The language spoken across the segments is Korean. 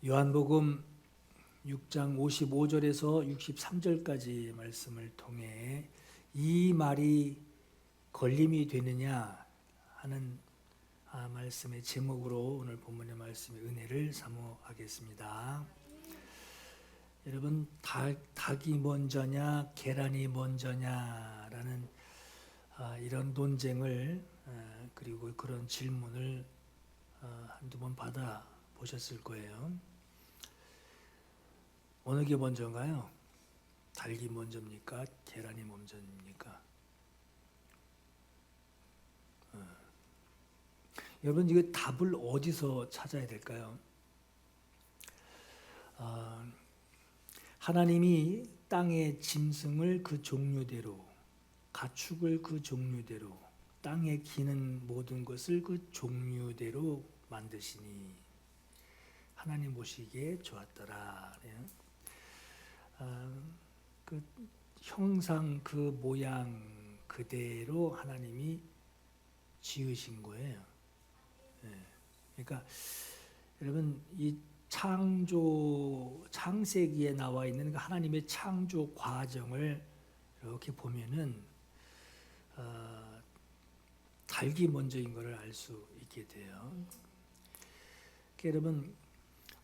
요한복음 6장 55절에서 63절까지 말씀을 통해 이 말이 걸림이 되느냐 하는 말씀의 제목으로 오늘 본문의 말씀의 은혜를 사모하겠습니다. 여러분, 닭이 먼저냐 계란이 먼저냐라는 이런 논쟁을 그리고 그런 질문을 한두 번 받아 보셨을 거예요. 어느 게 먼저인가요? 닭이 먼저입니까? 계란이 먼저입니까? 여러분, 이거 답을 어디서 찾아야 될까요? 하나님이 땅의 짐승을 그 종류대로, 가축을 그 종류대로, 땅에 기는 모든 것을 그 종류대로 만드시니 하나님 보시기에 좋았더라. 그 형상, 그 모양 그대로 하나님이 지으신 거예요. 그러니까 여러분, 이 창세기에 나와 있는 하나님의 창조 과정을 이렇게 보면은 닭이 먼저인 것을 알 수 있게 돼요. 그러니까 여러분,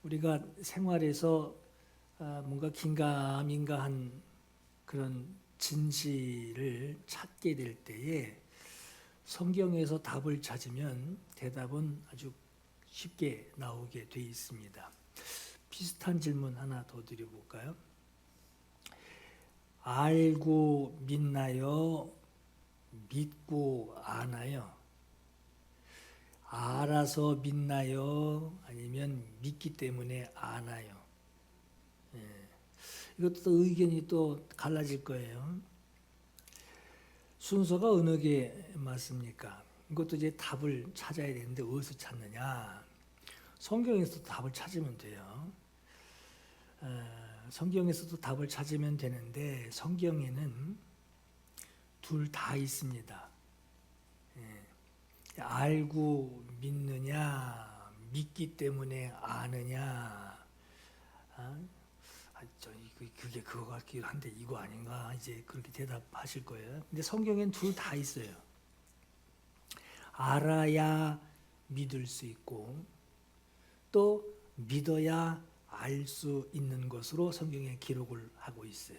우리가 생활에서 뭔가 긴가민가한 그런 진실을 찾게 될 때에 성경에서 답을 찾으면 대답은 아주 쉽게 나오게 돼 있습니다. 비슷한 질문 하나 더 드려볼까요? 알고 믿나요? 믿고 아나요? 알아서 믿나요? 아니면 믿기 때문에 아나요? 이것도 의견이 또 갈라질 거예요. 순서가 어느 게 맞습니까? 이것도 이제 답을 찾아야 되는데 어디서 찾느냐? 성경에서도 답을 찾으면 돼요. 성경에서도 답을 찾으면 되는데 성경에는 둘 다 있습니다. 알고 믿느냐, 믿기 때문에 아느냐. 그게 그거 같긴 한데 이거 아닌가? 이제 그렇게 대답하실 거예요. 근데 성경엔 둘 다 있어요. 알아야 믿을 수 있고 또 믿어야 알 수 있는 것으로 성경에 기록을 하고 있어요.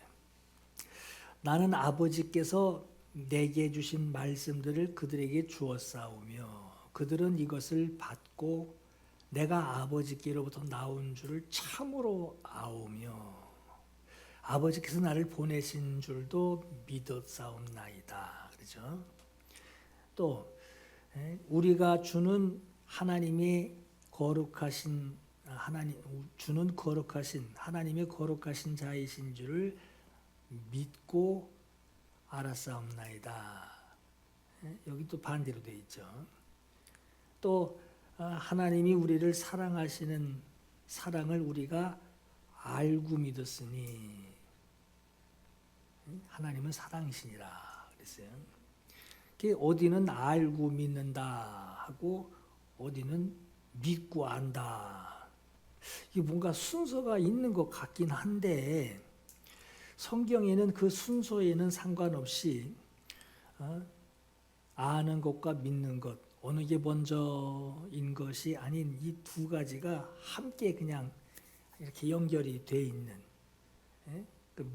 나는 아버지께서 내게 주신 말씀들을 그들에게 주었사오며 그들은 이것을 받고 내가 아버지께로부터 나온 줄을 참으로 아오며 아버지께서 나를 보내신 줄도 믿었사옵나이다. 그렇죠? 또 우리가 주는 하나님의 거룩하신 하나님의 거룩하신 자이신 줄을 믿고 알았사옵나이다. 여기 또 반대로 돼 있죠. 또 하나님이 우리를 사랑하시는 사랑을 우리가 알고 믿었으니 하나님은 사랑이시니라 그랬어요. 어디는 알고 믿는다 하고 어디는 믿고 안다. 이게 뭔가 순서가 있는 것 같긴 한데 성경에는 그 순서에는 상관없이 아는 것과 믿는 것 어느 게 먼저인 것이 아닌 이 두 가지가 함께 그냥 이렇게 연결이 돼 있는.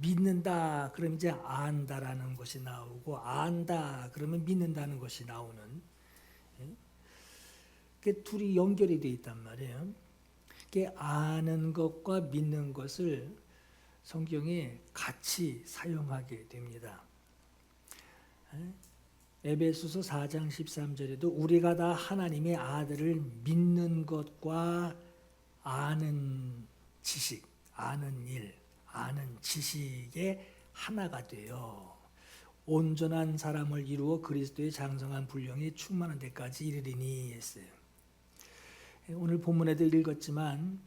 믿는다 그러면 이제 안다라는 것이 나오고 안다 그러면 믿는다는 것이 나오는. 둘이 연결이 돼 있단 말이에요. 아는 것과 믿는 것을 성경에 같이 사용하게 됩니다. 에베소서 4장 13절에도 우리가 다 하나님의 아들을 믿는 것과 아는 지식, 아는 일, 아는 지식의 하나가 되어 온전한 사람을 이루어 그리스도의 장성한 분량이 충만한 데까지 이르리니 했어요. 오늘 본문에도 읽었지만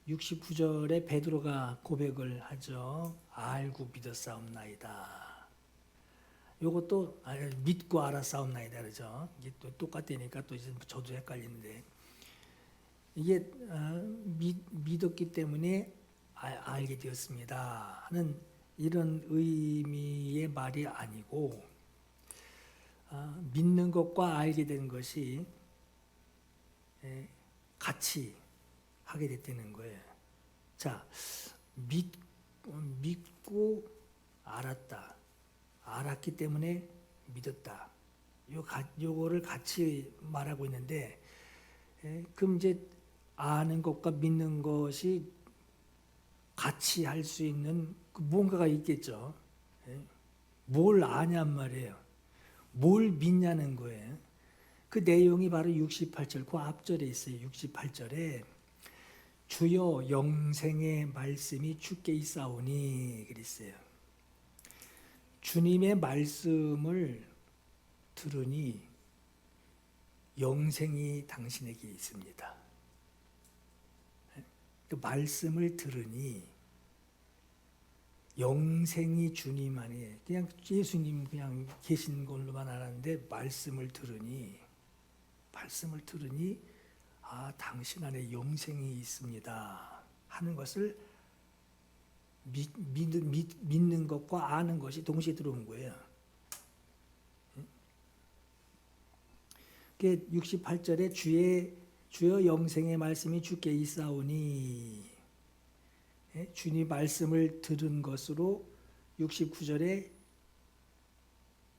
69절에 베드로가 고백을 하죠. 알고 믿었사옵나이다. 요것도 믿고 알았사옵나이다 그러죠. 이게 또 똑같으니까 또 이제 저도 헷갈리는데 이게 믿었기 때문에 알게 되었습니다 하는 이런 의미의 말이 아니고, 믿는 것과 알게 된 것이 같이 하게 됐다는 거예요. 자, 믿고 알았다. 알았기 때문에 믿었다. 요거를 같이 말하고 있는데, 그럼 이제 아는 것과 믿는 것이 같이 할 수 있는 뭔가가 있겠죠. 뭘 아냔 말이에요. 뭘 믿냐는 거예요. 그 내용이 바로 68절 그 앞절에 있어요. 68절에 주여 영생의 말씀이 주께 있사오니 그랬어요. 주님의 말씀을 들으니 영생이 당신에게 있습니다. 그 말씀을 들으니 영생이 주님 안에, 그냥 예수님 그냥 계신 걸로만 알았는데 말씀을 들으니 당신 안에 영생이 있습니다 하는 것을 믿는 것과 아는 것이 동시에 들어온 거예요. 68절에 주여 영생의 말씀이 주께 있사오니, 주님 말씀을 들은 것으로 69절에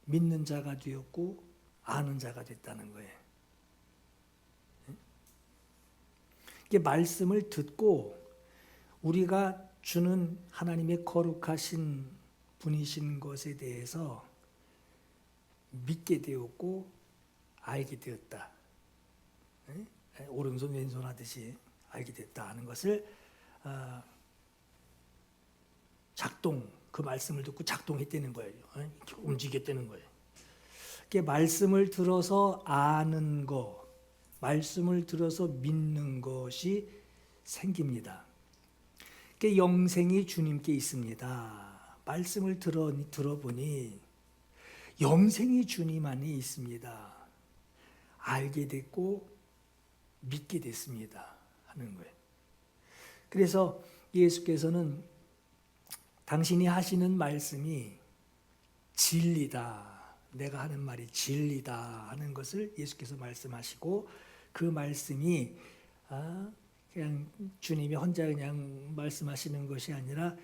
믿는 자가 되었고 아는 자가 됐다는 거예요. 이게 말씀을 듣고 우리가 주는 하나님의 거룩하신 분이신 것에 대해서 믿게 되었고 알게 되었다. 오른손 왼손 하듯이 알게 됐다 하는 것을 그 말씀을 듣고 작동했다는 거예요. 움직였다는 거예요. 이게 말씀을 들어서 아는 거, 말씀을 들어서 믿는 것이 생깁니다. 그 영생이 주님께 있습니다. 말씀을 들어보니 영생이 주님 안에 있습니다. 알게 됐고 믿게 됐습니다 하는 거예요. 그래서 예수께서는 당신이 하시는 말씀이 진리다, 내가 하는 말이 진리다 하는 것을 예수께서 말씀하시고, 그 말씀이 그냥 주님이 혼자 그냥 말씀하시는 것이 아니라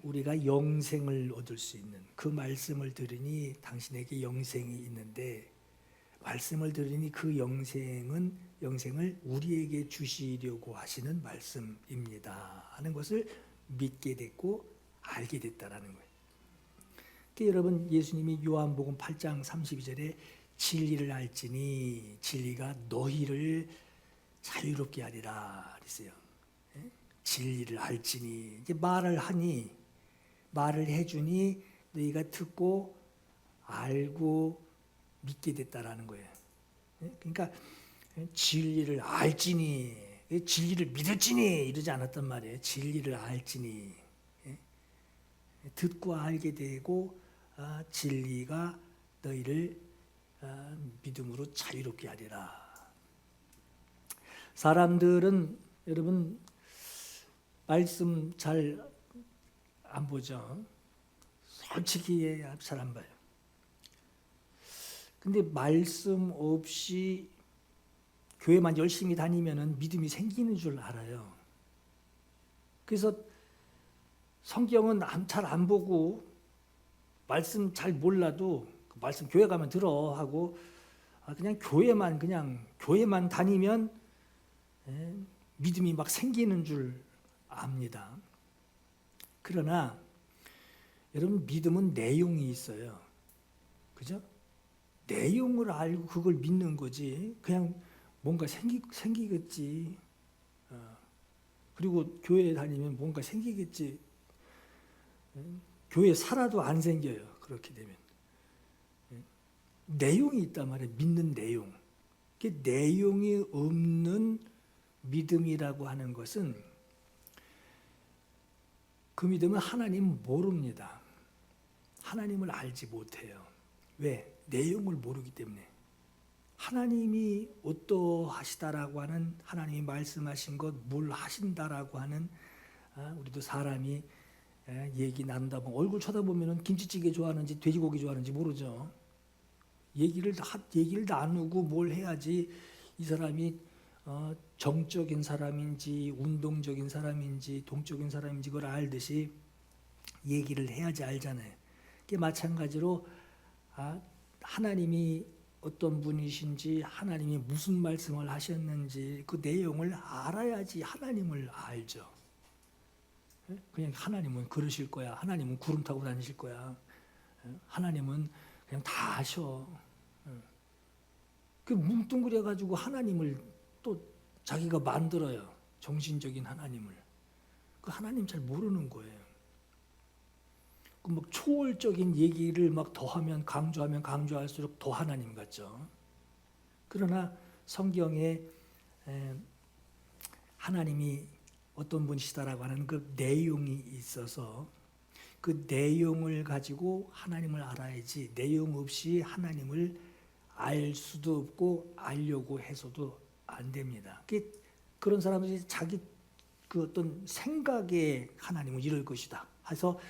우리가 영생을 얻을 수 있는, 그 말씀을 들으니 당신에게 영생이 있는데 말씀을 들으니 그 영생을 우리에게 주시려고 하시는 말씀입니다 하는 것을 믿게 됐고 알게 됐다라는 거예요. 그러니까 여러분, 예수님이 요한복음 8장 32절에 진리를 알지니 진리가 너희를 자유롭게 하리라 그랬어요. 진리를 알지니, 이제 말을 해주니 너희가 듣고 알고 믿게 됐다라는 거예요. 그러니까 진리를 알지니, 진리를 믿을지니 이러지 않았단 말이에요. 진리를 알지니, 듣고 알게 되고 진리가 너희를 믿음으로 자유롭게 하리라. 사람들은 여러분 말씀 잘 안 보죠. 솔직히 잘 안 봐요. 근데 말씀 없이 교회만 열심히 다니면은 믿음이 생기는 줄 알아요. 그래서 성경은 잘 안 보고 말씀 잘 몰라도 말씀 교회 가면 들어 하고 그냥 교회만 다니면 믿음이 막 생기는 줄 압니다. 그러나 여러분, 믿음은 내용이 있어요. 그죠? 내용을 알고 그걸 믿는 거지. 그냥 뭔가 생기겠지. 그리고 교회에 다니면 뭔가 생기겠지. 교회 살아도 안 생겨요. 그렇게 되면. 내용이 있단 말이에요. 믿는 내용. 내용이 없는 믿음이라고 하는 것은, 그 믿음은 하나님 모릅니다. 하나님을 알지 못해요. 왜? 내용을 모르기 때문에. 하나님이 어떠하시다라고 하는, 하나님이 말씀하신 것, 뭘 하신다라고 하는, 우리도 사람이 얘기 나눈다 보면 얼굴 쳐다보면은 김치찌개 좋아하는지 돼지고기 좋아하는지 모르죠. 얘기를 나누고 뭘 해야지 이 사람이 정적인 사람인지 운동적인 사람인지 동적인 사람인지 그걸 알듯이 얘기를 해야지 알잖아요. 그게 마찬가지로 하나님이 어떤 분이신지, 하나님이 무슨 말씀을 하셨는지 그 내용을 알아야지 하나님을 알죠. 그냥 하나님은 그러실 거야, 하나님은 구름 타고 다니실 거야, 하나님은 그냥 다 아셔. 그 뭉뚱그려 가지고 하나님을 또 자기가 만들어요. 정신적인 하나님을. 그 하나님 잘 모르는 거예요. 그 막 초월적인 얘기를 막 더하면 강조하면 강조할수록 더 하나님 같죠. 그러나 성경에 하나님이 어떤 분이시다라고 하는 그 내용이 있어서 그 내용을 가지고 하나님을 알아야지, 내용 없이 하나님을 알 수도 없고 알려고 해서도 안 됩니다. 그런 사람들이 자기 그 어떤 생각에 하나님은 이럴 것이다 해서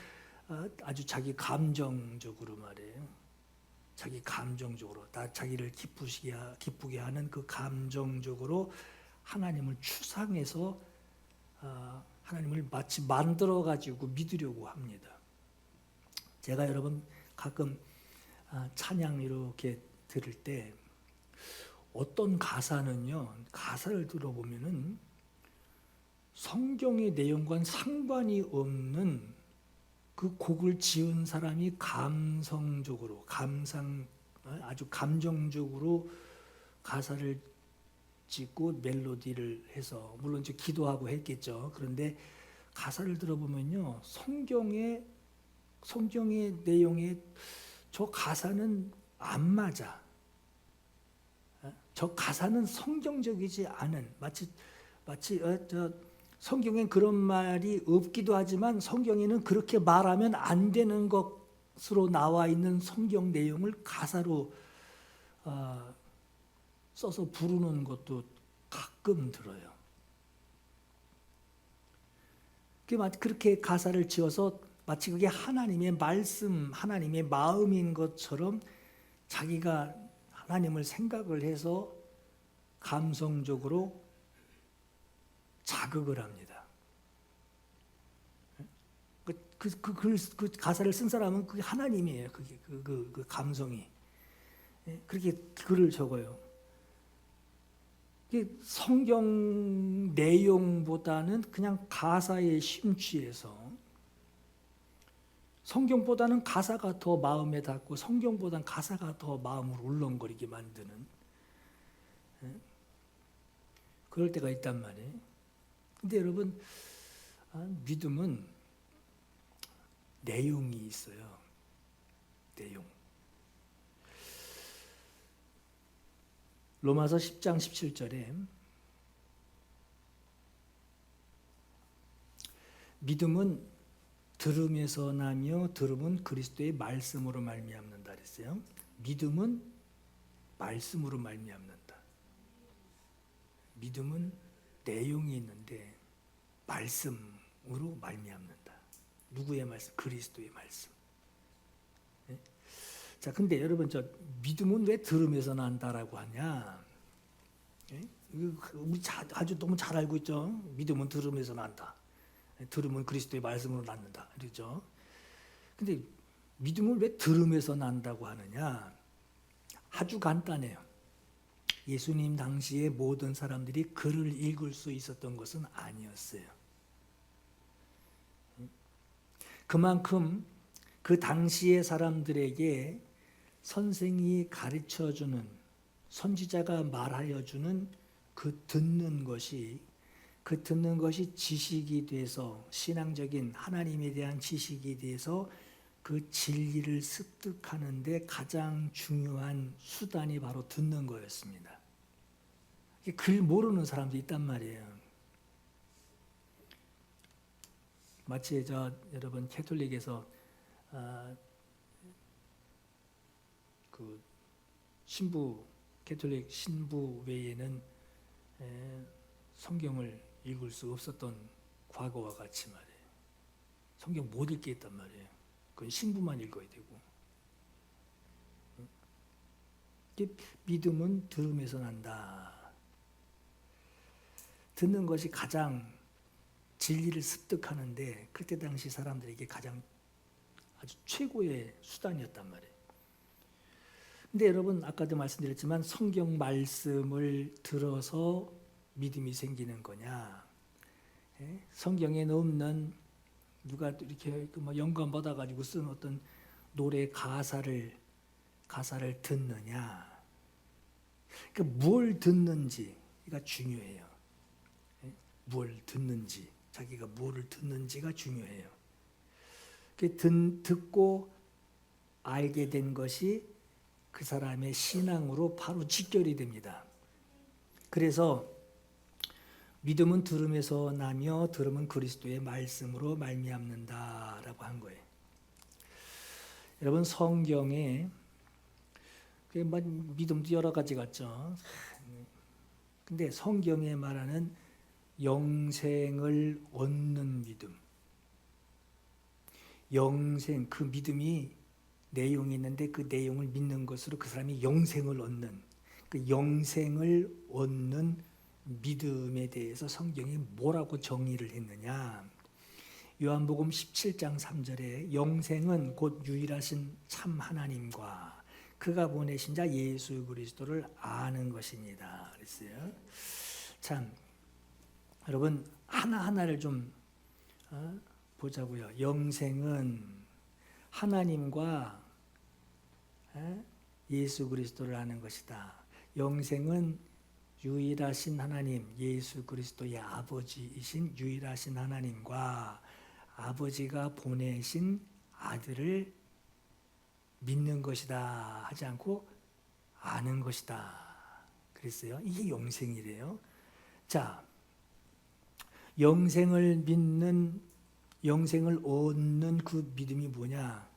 아주 자기 감정적으로 말이에요. 자기 감정적으로 자기를 기쁘게 하는 그 감정적으로 하나님을 추상해서 하나님을 마치 만들어 가지고 믿으려고 합니다. 제가 여러분 가끔 찬양 이렇게 들을 때 어떤 가사는요, 가사를 들어보면은 성경의 내용과는 상관이 없는 그 곡을 지은 사람이 감성적으로, 아주 감정적으로 가사를 짓고 멜로디를 해서, 물론 이제 기도하고 했겠죠. 그런데 가사를 들어보면요, 성경의 내용에 저 가사는 안 맞아. 저 가사는 성경적이지 않은, 마치 성경엔 그런 말이 없기도 하지만 성경에는 그렇게 말하면 안 되는 것으로 나와 있는 성경 내용을 가사로 써서 부르는 것도 가끔 들어요. 그렇게 가사를 지어서 마치 그게 하나님의 말씀, 하나님의 마음인 것처럼 자기가 하나님을 생각을 해서 감성적으로 자극을 합니다. 그 가사를 쓴 사람은 그게 하나님이에요. 그 감성이. 그렇게 글을 적어요. 성경 내용보다는 그냥 가사에 심취해서, 성경보다는 가사가 더 마음에 닿고 성경보다는 가사가 더 마음을 울렁거리게 만드는 그럴 때가 있단 말이에요. 근데 여러분, 믿음은 내용이 있어요. 내용. 로마서 10장 17절에 믿음은 들음에서 나며 들음은 그리스도의 말씀으로 말미암는다 그랬어요. 믿음은 말씀으로 말미암는다. 믿음은 내용이 있는데 말씀으로 말미암는다. 누구의 말씀? 그리스도의 말씀. 네? 자, 근데 여러분, 저 믿음은 왜 들음에서 난다라고 하냐? 네? 우리 아주 너무 잘 알고 있죠. 믿음은 들음에서 난다. 들음은 그리스도의 말씀으로 낳는다. 그렇죠? 근데 믿음을 왜 들음에서 난다고 하느냐? 아주 간단해요. 예수님 당시에 모든 사람들이 글을 읽을 수 있었던 것은 아니었어요. 그만큼 그 당시의 사람들에게 선생이 가르쳐주는, 선지자가 말하여주는 그 듣는 것이 지식이 돼서, 신앙적인 하나님에 대한 지식이 돼서 그 진리를 습득하는 데 가장 중요한 수단이 바로 듣는 거였습니다. 글 모르는 사람도 있단 말이에요. 마치 여러분 캐톨릭에서 그 신부 가톨릭 신부 외에는 성경을 읽을 수 없었던 과거와 같이 말이에요. 성경 못 읽게 했단 말이에요. 그건 신부만 읽어야 되고. 믿음은 들음에서 난다. 듣는 것이 가장 진리를 습득하는데 그때 당시 사람들에게 가장 아주 최고의 수단이었단 말이에요. 근데 여러분 아까도 말씀드렸지만 성경 말씀을 들어서 믿음이 생기는 거냐? 성경에 없는 누가 이렇게 뭐 영감 받아가지고 쓴 어떤 노래 가사를 듣느냐? 그러니까 뭘 듣는지가 중요해요. 뭘 듣는지, 자기가 뭐를 듣는지가 중요해요. 듣고 알게 된 것이 그 사람의 신앙으로 바로 직결이 됩니다. 그래서 믿음은 들음에서 나며 들음은 그리스도의 말씀으로 말미암는다라고 한 거예요. 여러분 성경에 믿음도 여러 가지가 있죠. 근데 성경에 말하는 영생을 얻는 믿음, 영생, 그 믿음이 내용이 있는데 그 내용을 믿는 것으로 그 사람이 영생을 얻는, 그 영생을 얻는 믿음에 대해서 성경이 뭐라고 정의를 했느냐? 요한복음 17장 3절에 영생은 곧 유일하신 참 하나님과 그가 보내신 자 예수 그리스도를 아는 것입니다. 그랬어요. 참 여러분 하나하나를 좀 보자고요. 영생은 하나님과 예수 그리스도를 아는 것이다. 영생은 유일하신 하나님, 예수 그리스도의 아버지이신 유일하신 하나님과 아버지가 보내신 아들을 믿는 것이다 하지 않고 아는 것이다 그랬어요. 이게 영생이래요. 자, 영생을 믿는, 영생을 얻는 그 믿음이 뭐냐?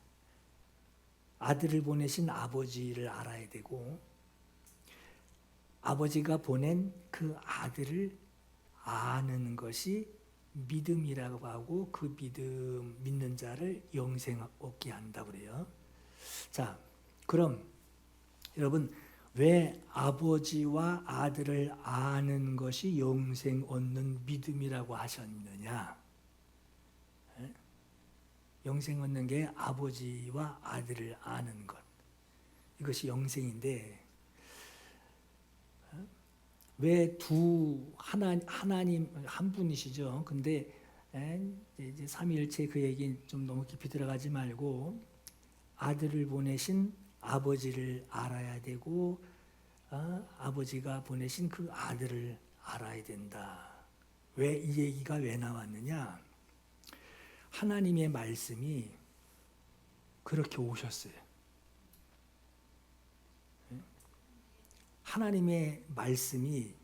아들을 보내신 아버지를 알아야 되고 아버지가 보낸 그 아들을 아는 것이 믿음이라고 하고 그 믿음 믿는 자를 영생 얻게 한다고 그래요. 자, 그럼 여러분 왜 아버지와 아들을 아는 것이 영생 얻는 믿음이라고 하셨느냐? 영생 얻는 게 아버지와 아들을 아는 것. 이것이 영생인데 왜 하나님 한 분이시죠. 근데 이제 삼위일체 그 얘기 좀 너무 깊이 들어가지 말고 아들을 보내신 아버지를 알아야 되고 아버지가 보내신 그 아들을 알아야 된다. 왜 이 얘기가 왜 나왔느냐? 하나님의 말씀이 그렇게 오셨어요. 하나님의 말씀이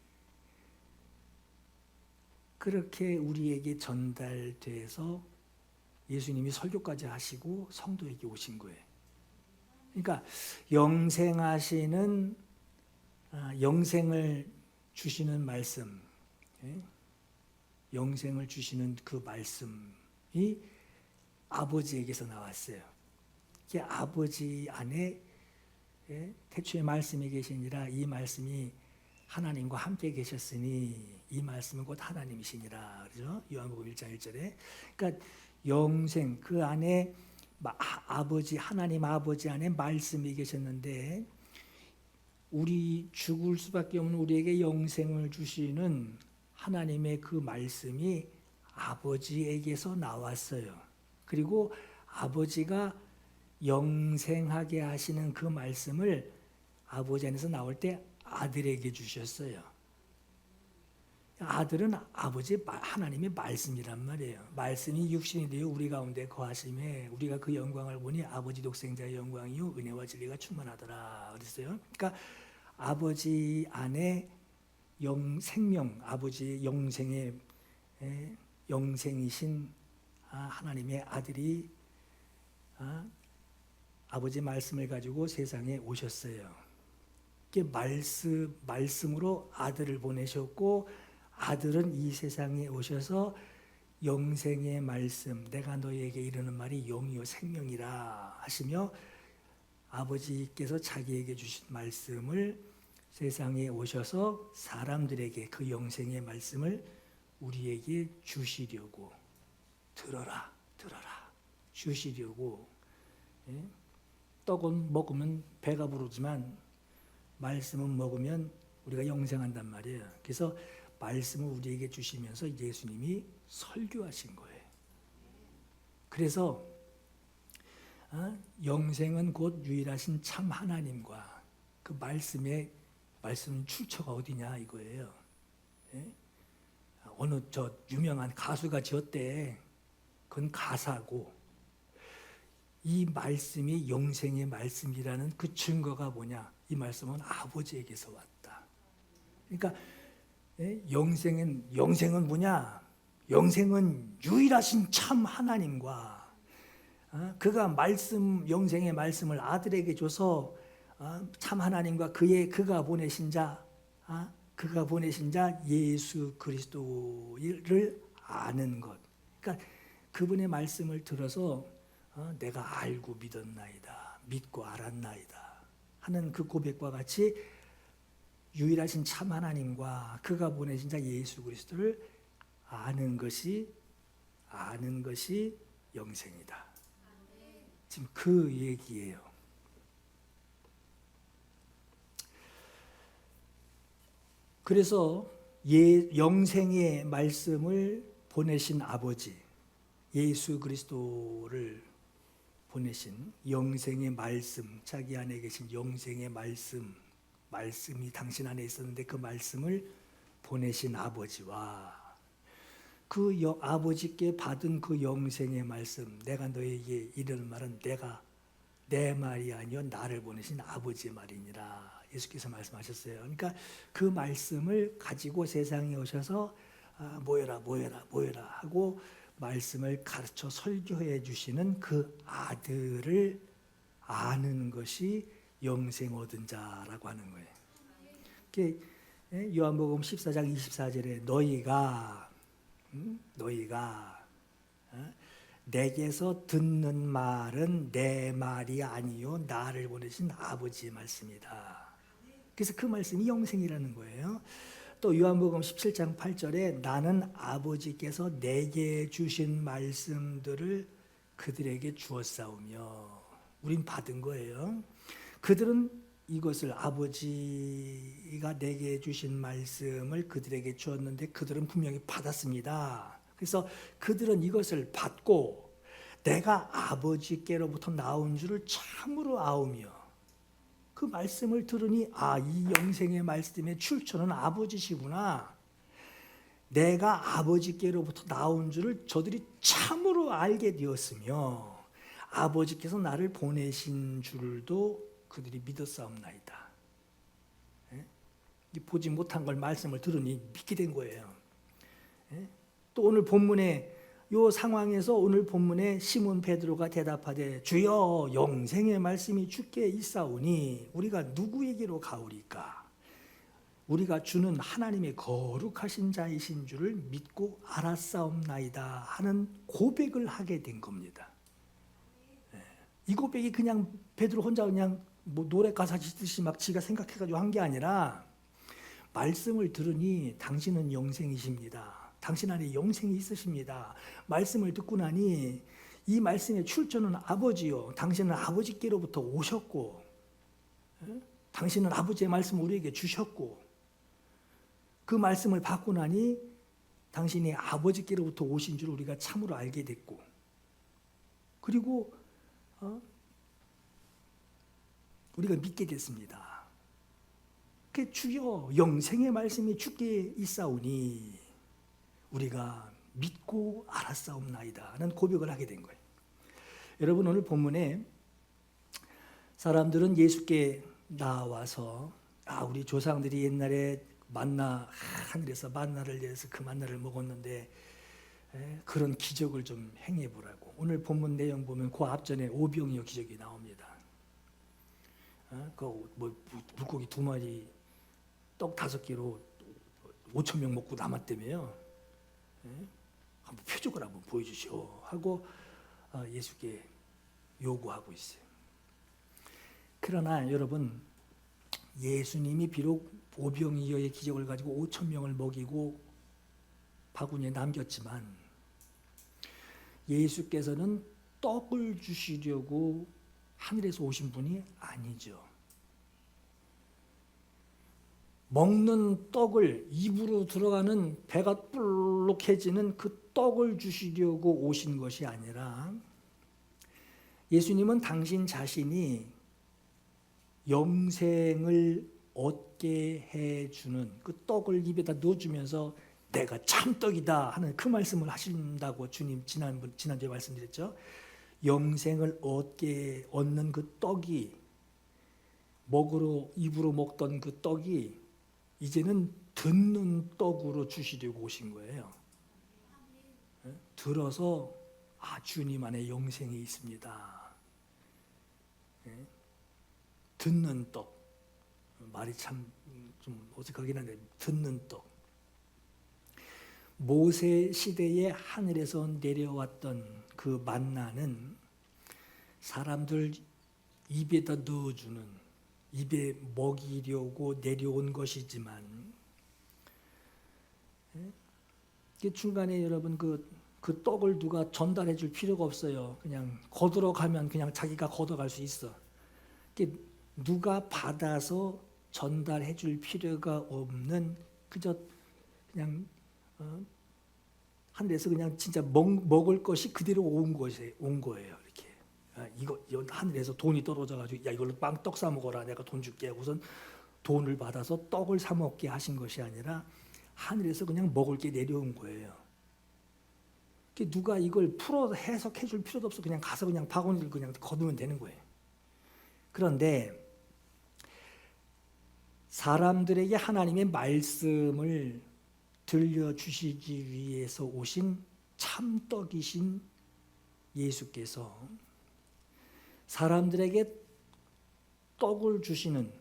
그렇게 우리에게 전달돼서 예수님이 설교까지 하시고 성도에게 오신 거예요. 그러니까 영생하시는 영생을 주시는 말씀, 영생을 주시는 그 말씀이 아버지에게서 나왔어요. 이게 아버지 안에 태초에 말씀이 계시니라 이 말씀이 하나님과 함께 계셨으니 이 말씀은 곧 하나님이시니라. 그죠? 요한복음 1장 1절에. 그러니까 영생 그 안에 아버지 하나님 아버지 안에 말씀이 계셨는데 우리 죽을 수밖에 없는 우리에게 영생을 주시는 하나님의 그 말씀이 아버지에게서 나왔어요. 그리고 아버지가 영생하게 하시는 그 말씀을 아버지 안에서 나올 때 아들에게 주셨어요. 아들은 아버지 하나님의 말씀이란 말이에요. 말씀이 육신이 되어 우리 가운데 거하심에 우리가 그 영광을 보니 아버지 독생자의 영광이요 은혜와 진리가 충만하더라 그랬어요. 그러니까 아버지 안에 생명, 아버지 영생의 영생이신 하나님의 아들이 아버지 말씀을 가지고 세상에 오셨어요. 말씀으로 아들을 보내셨고 아들은 이 세상에 오셔서 영생의 말씀, 내가 너희에게 이르는 말이 영이요 생명이라 하시며 아버지께서 자기에게 주신 말씀을 세상에 오셔서 사람들에게 그 영생의 말씀을 우리에게 주시려고 들어라 주시려고. 떡은 먹으면 배가 부르지만 말씀은 먹으면 우리가 영생한단 말이에요. 그래서 말씀을 우리에게 주시면서 예수님이 설교하신 거예요. 그래서 영생은 곧 유일하신 참 하나님과 그 말씀 출처가 어디냐 이거예요. 어느 유명한 가수가 지었대. 그건 가사고 이 말씀이 영생의 말씀이라는 그 증거가 뭐냐? 이 말씀은 아버지에게서 왔다. 그러니까 영생은 뭐냐? 영생은 유일하신 참 하나님과 그가 영생의 말씀을 아들에게 줘서 참 하나님과 그가 보내신 자 예수 그리스도를 아는 것. 그러니까 그분의 말씀을 들어서 내가 알고 믿었나이다, 믿고 알았나이다 하는 그 고백과 같이 유일하신 참 하나님과 그가 보내신 자 예수 그리스도를 아는 것이 영생이다. 지금 그 얘기예요. 그래서 영생의 말씀을 보내신 아버지 예수 그리스도를 보내신 영생의 말씀, 자기 안에 계신 영생의 말씀이 당신 안에 있었는데 그 말씀을 보내신 아버지와 그 아버지께 받은 그 영생의 말씀, 내가 너에게 이르는 말은 내 말이 아니요 나를 보내신 아버지의 말이니라. 예수께서 말씀하셨어요. 그러니까 그 말씀을 가지고 세상에 오셔서 모여라 하고 말씀을 가르쳐 설교해 주시는 그 아들을 아는 것이 영생 얻은 자라고 하는 거예요. 요한복음 14장 24절에 너희가 내게서 듣는 말은 내 말이 아니요 나를 보내신 아버지의 말씀이다. 그래서 그 말씀이 영생이라는 거예요. 또 요한복음 17장 8절에 나는 아버지께서 내게 주신 말씀들을 그들에게 주었사오며, 우린 받은 거예요. 그들은 이것을 아버지가 내게 주신 말씀을 그들에게 주었는데 그들은 분명히 받았습니다. 그래서 그들은 이것을 받고 내가 아버지께로부터 나온 줄을 참으로 아우며 그 말씀을 들으니 이 영생의 말씀의 출처는 아버지시구나. 내가 아버지께로부터 나온 줄을 저들이 참으로 알게 되었으며 아버지께서 나를 보내신 줄도 그들이 믿었사옵나이다. 보지 못한 걸 말씀을 들으니 믿게 된 거예요. 또 오늘 본문에 이 상황에서 오늘 본문에 시몬 베드로가 대답하되 주여 영생의 말씀이 주께 있사오니 우리가 누구에게로 가오리까? 우리가 주는 하나님의 거룩하신 자이신 줄을 믿고 알았사옵나이다 하는 고백을 하게 된 겁니다. 이 고백이 그냥 베드로 혼자 그냥 노래 가사 짓듯이 막 지가 생각해가지고 한 게 아니라 말씀을 들으니 당신은 영생이십니다. 당신 안에 영생이 있으십니다. 말씀을 듣고 나니 이 말씀의 출처는 아버지요. 당신은 아버지께로부터 오셨고 당신은 아버지의 말씀을 우리에게 주셨고 그 말씀을 받고 나니 당신이 아버지께로부터 오신 줄 우리가 참으로 알게 됐고 그리고 우리가 믿게 됐습니다. 그 주여 영생의 말씀이 주께 있사오니 우리가 믿고 알았사옵나이다 하는 고백을 하게 된 거예요. 여러분 오늘 본문에 사람들은 예수께 나와서 우리 조상들이 옛날에 하늘에서 만나를 내려서 그 만나를 먹었는데 그런 기적을 좀 행해보라고. 오늘 본문 내용 보면 그 앞전에 오병이어 기적이 나옵니다. 뭐 물고기 2마리, 떡 5개로 5천 명 먹고 남았다며요. 한번 표적을 한번 보여주시오 하고 예수께 요구하고 있어요. 그러나 여러분, 예수님이 비록 오병이어의 기적을 가지고 5천 명을 먹이고 바구니에 남겼지만 예수께서는 떡을 주시려고 하늘에서 오신 분이 아니죠. 먹는 떡을, 입으로 들어가는 배가 불룩해지는 그 떡을 주시려고 오신 것이 아니라 예수님은 당신 자신이 영생을 얻게 해주는 그 떡을 입에다 넣어주면서 내가 참떡이다 하는 그 말씀을 하신다고 주님 지난주에 말씀드렸죠. 영생을 얻는 그 떡이, 입으로 먹던 그 떡이 이제는 듣는 떡으로 주시려고 오신 거예요. 들어서 주님 안에 영생이 있습니다. 듣는 떡. 말이 참 좀 어색하긴 한데 듣는 떡. 모세 시대에 하늘에서 내려왔던 그 만나는 사람들 입에다 넣어주는, 입에 먹이려고 내려온 것이지만 중간에 여러분 그 떡을 누가 전달해 줄 필요가 없어요. 그냥 거들어 가면 그냥 자기가 걷어갈 수 있어. 누가 받아서 전달해 줄 필요가 없는, 그저 그냥 하늘에서 그냥 진짜 먹을 것이 그대로 온 거예요. 이렇게 이거 하늘에서 돈이 떨어져가지고 야 이걸로 떡 사 먹어라, 내가 돈 줄게. 우선 돈을 받아서 떡을 사 먹게 하신 것이 아니라 하늘에서 그냥 먹을 게 내려온 거예요. 누가 이걸 풀어 해석해 줄 필요도 없어. 그냥 가서 그냥 바구니를 그냥 거두면 되는 거예요. 그런데 사람들에게 하나님의 말씀을 들려주시기 위해서 오신 참떡이신 예수께서 사람들에게 떡을 주시는,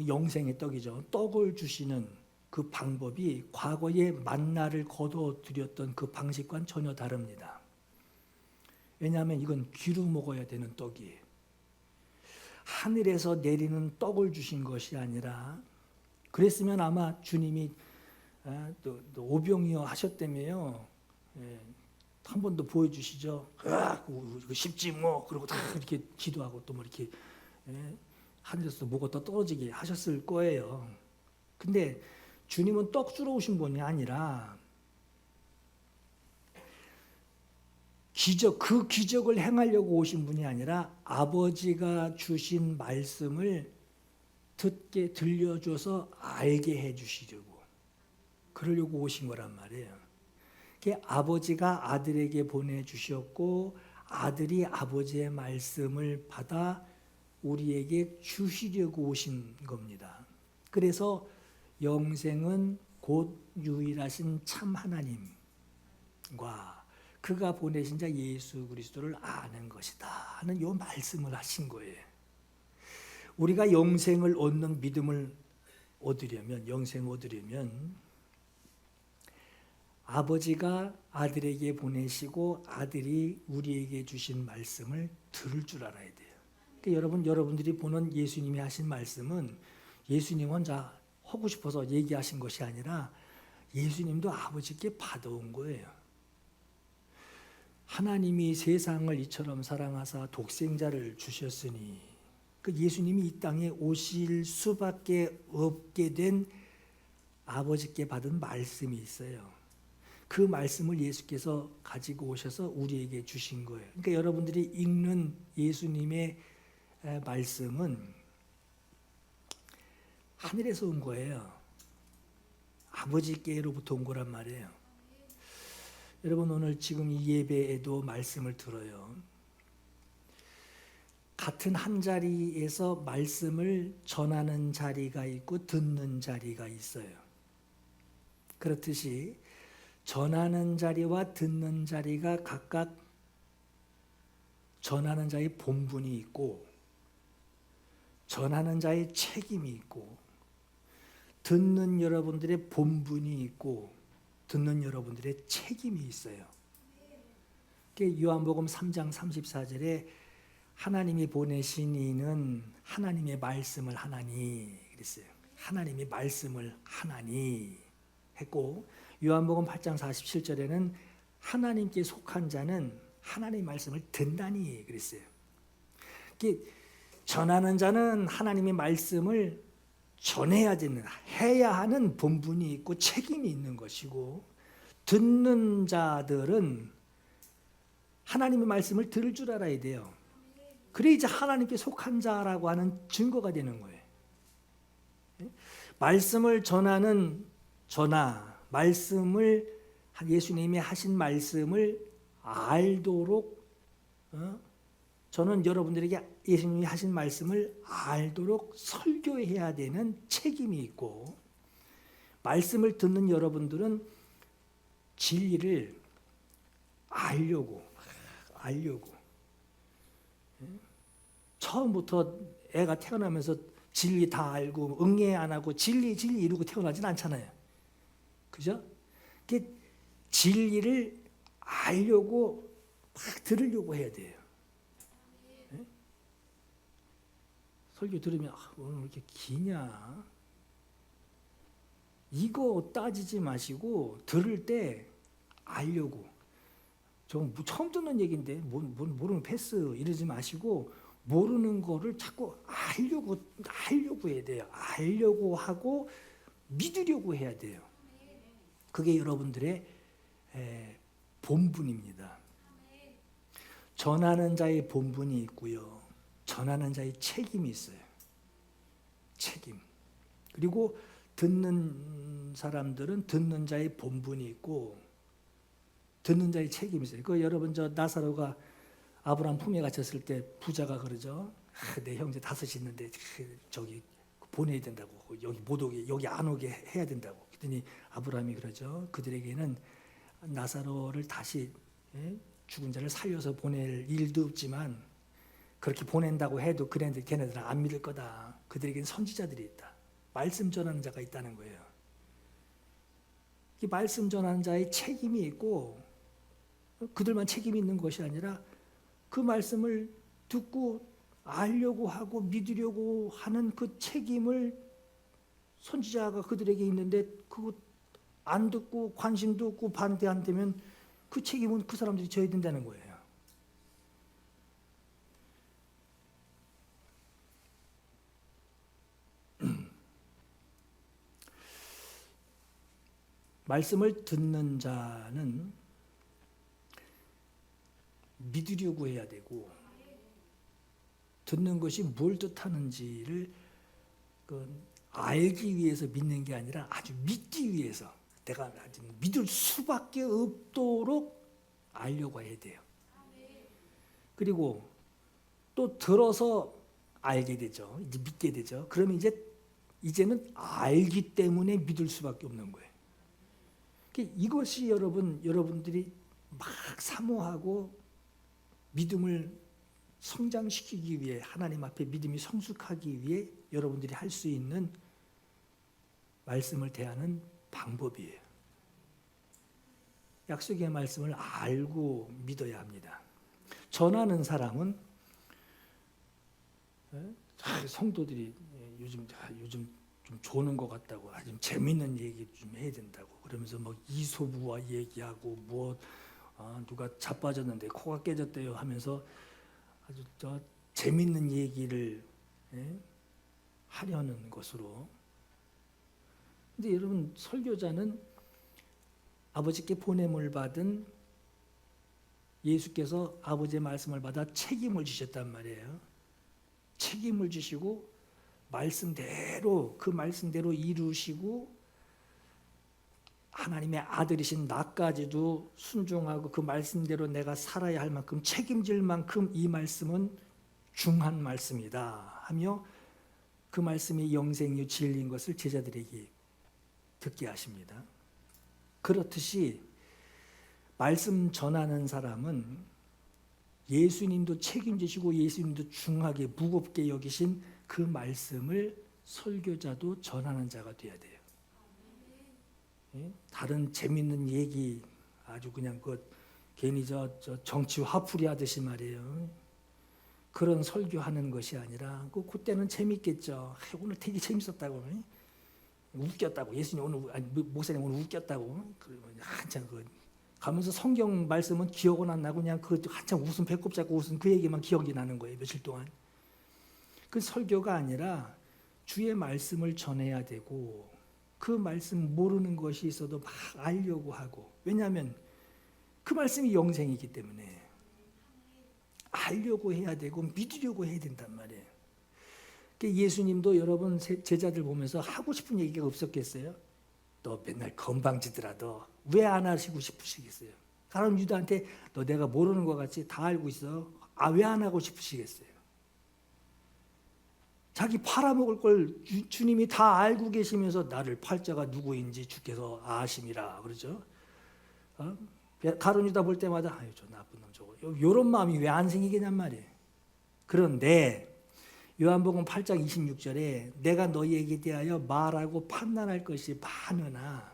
영생의 떡이죠. 떡을 주시는 그 방법이 과거에 만나를 거둬들였던 그 방식과는 전혀 다릅니다. 왜냐하면 이건 귀로 먹어야 되는 떡이에요. 하늘에서 내리는 떡을 주신 것이 아니라, 그랬으면 아마 주님이 또 오병이어 하셨다며요. 한 번 더 보여주시죠. 이거 쉽지 뭐. 그리고 다 이렇게 기도하고 또 뭐 이렇게 하늘에서 뭐가 더 떨어지게 하셨을 거예요. 근데 주님은 떡 주러 오신 분이 아니라 그 기적을 행하려고 오신 분이 아니라 아버지가 주신 말씀을 들려줘서 알게 해주시려고, 그러려고 오신 거란 말이에요. 아버지가 아들에게 보내주셨고 아들이 아버지의 말씀을 받아 우리에게 주시려고 오신 겁니다. 그래서 영생은 곧 유일하신 참 하나님과 그가 보내신 자 예수 그리스도를 아는 것이다 하는 이 말씀을 하신 거예요. 우리가 영생을 얻는 믿음을 얻으려면, 영생을 얻으려면 아버지가 아들에게 보내시고 아들이 우리에게 주신 말씀을 들을 줄 알아야 돼요. 그러니까 여러분들이 보는 예수님이 하신 말씀은 예수님 혼자 하고 싶어서 얘기하신 것이 아니라 예수님도 아버지께 받아온 거예요. 하나님이 세상을 이처럼 사랑하사 독생자를 주셨으니, 그 예수님이 이 땅에 오실 수밖에 없게 된 아버지께 받은 말씀이 있어요. 그 말씀을 예수께서 가지고 오셔서 우리에게 주신 거예요. 그러니까 여러분들이 읽는 예수님의 말씀은 하늘에서 온 거예요. 아버지께로부터 온 거란 말이에요. 여러분, 오늘 지금 이 예배에도 말씀을 들어요. 같은 한 자리에서 말씀을 전하는 자리가 있고 듣는 자리가 있어요. 그렇듯이 전하는 자리와 듣는 자리가 각각 전하는 자의 본분이 있고 전하는 자의 책임이 있고 듣는 여러분들의 본분이 있고 듣는 여러분들의 책임이 있어요. 요한복음 3장 34절에 하나님이 보내신 이는 하나님의 말씀을 하나니 그랬어요. 하나님이 말씀을 하나니 했고 요한복음 8장 47절에는 하나님께 속한 자는 하나님의 말씀을 듣나니 그랬어요. 전하는 자는 하나님의 말씀을 전해야 되는, 해야 하는 본분이 있고 책임이 있는 것이고 듣는 자들은 하나님의 말씀을 들을 줄 알아야 돼요. 그래 이제 하나님께 속한 자라고 하는 증거가 되는 거예요. 말씀을 전하는 말씀을 예수님이 하신 말씀을 알도록 저는 여러분들에게 예수님이 하신 말씀을 알도록 설교해야 되는 책임이 있고 말씀을 듣는 여러분들은 진리를 알려고 처음부터 애가 태어나면서 진리 다 알고 응애 안 하고 진리 이루고 태어나진 않잖아요. 그죠? 진리를 알려고 막 들으려고 해야 돼요. 설교 들으면 오늘 왜 이렇게 기냐? 이거 따지지 마시고 들을 때 알려고. 저 처음 듣는 얘기인데 모르는 패스 이러지 마시고 모르는 거를 자꾸 알려고 해야 돼요. 알려고 하고 믿으려고 해야 돼요. 그게 여러분들의 본분입니다. 전하는 자의 본분이 있고요. 전하는 자의 책임이 있어요. 책임. 그리고 듣는 사람들은 듣는 자의 본분이 있고 듣는 자의 책임이 있어요. 여러분 저 나사로가 아브라함 품에 갇혔을 때 부자가 그러죠. 내 형제 5이 있는데 저기 보내야 된다고. 여기 못 오게 여기 안 오게 해야 된다고. 그랬더니 아브라함이 그러죠. 그들에게는 나사로를 다시 죽은 자를 살려서 보낼 일도 없지만 그렇게 보낸다고 해도 걔네들은 안 믿을 거다. 그들에게는 선지자들이 있다. 말씀 전하는 자가 있다는 거예요. 이 말씀 전하는 자의 책임이 있고 그들만 책임이 있는 것이 아니라 그 말씀을 듣고 알려고 하고 믿으려고 하는 그 책임을 선지자가 그들에게 있는데 그거 안 듣고 관심도 없고 반대한다면 그 책임은 그 사람들이 져야 된다는 거예요. 말씀을 듣는 자는 믿으려고 해야 되고 듣는 것이 뭘 뜻하는지를 알기 위해서 믿는 게 아니라 아주 믿기 위해서 내가 아주 믿을 수밖에 없도록 알려고 해야 돼요. 그리고 또 들어서 알게 되죠. 이제 믿게 되죠. 그러면 이제는 알기 때문에 믿을 수밖에 없는 거예요. 이것이 여러분들이 막 사모하고 믿음을 성장시키기 위해 하나님 앞에 믿음이 성숙하기 위해 여러분들이 할 수 있는 말씀을 대하는 방법이에요. 약속의 말씀을 알고 믿어야 합니다. 전하는 사람은 성도들이 요즘 좀 조는 것 같다고 좀 재밌는 얘기 좀 해야 된다고 그러면서 막 이소부와 얘기하고 누가 자빠졌는데 코가 깨졌대요 하면서 아주 재밌는 얘기를 하려는 것으로. 근데 여러분 설교자는 아버지께 보냄을 받은 예수께서 아버지의 말씀을 받아 책임을 주셨단 말이에요. 책임을 주시고 말씀대로 그 말씀대로 이루시고 하나님의 아들이신 나까지도 순종하고 그 말씀대로 내가 살아야 할 만큼 책임질 만큼 이 말씀은 중한 말씀이다 하며 그 말씀이 영생이요 진리인 것을 제자들에게 듣게 하십니다. 그렇듯이 말씀 전하는 사람은 예수님도 책임지시고 예수님도 중하게 무겁게 여기신 그 말씀을 설교자도 전하는 자가 돼야 돼요. 예? 다른 재밌는 얘기 아주 그냥 괜히 저 정치 화풀이 하듯이 말이에요. 그런 설교하는 것이 아니라 그때는 재밌겠죠. 오늘 되게 재밌었다고, 웃겼다고, 예수님 오늘 목사님 오늘 웃겼다고, 한참 가면서 성경 말씀은 기억은 안 나고 그냥 한참 웃음 배꼽 잡고 웃은 그 얘기만 기억이 나는 거예요. 며칠 동안. 그 설교가 아니라 주의 말씀을 전해야 되고 그 말씀 모르는 것이 있어도 막 알려고 하고, 왜냐하면 그 말씀이 영생이기 때문에 알려고 해야 되고 믿으려고 해야 된단 말이에요. 예수님도 여러분 제자들 보면서 하고 싶은 얘기가 없었겠어요? 너 맨날 건방지더라, 너 왜 안 하시고 싶으시겠어요? 사람 유다한테 너 내가 모르는 것 같이 다 알고 있어. 왜 안 하고 싶으시겠어요? 자기 팔아먹을 걸 주님이 다 알고 계시면서 나를 팔 자가 누구인지 주께서 아심이라 그러죠. 가룟 유다 볼 때마다 아유 저 나쁜 놈 저거, 이런 마음이 왜 안 생기겠냔 말이에요. 그런데 요한복음 8장 26절에 내가 너희에게 대하여 말하고 판단할 것이 많으나,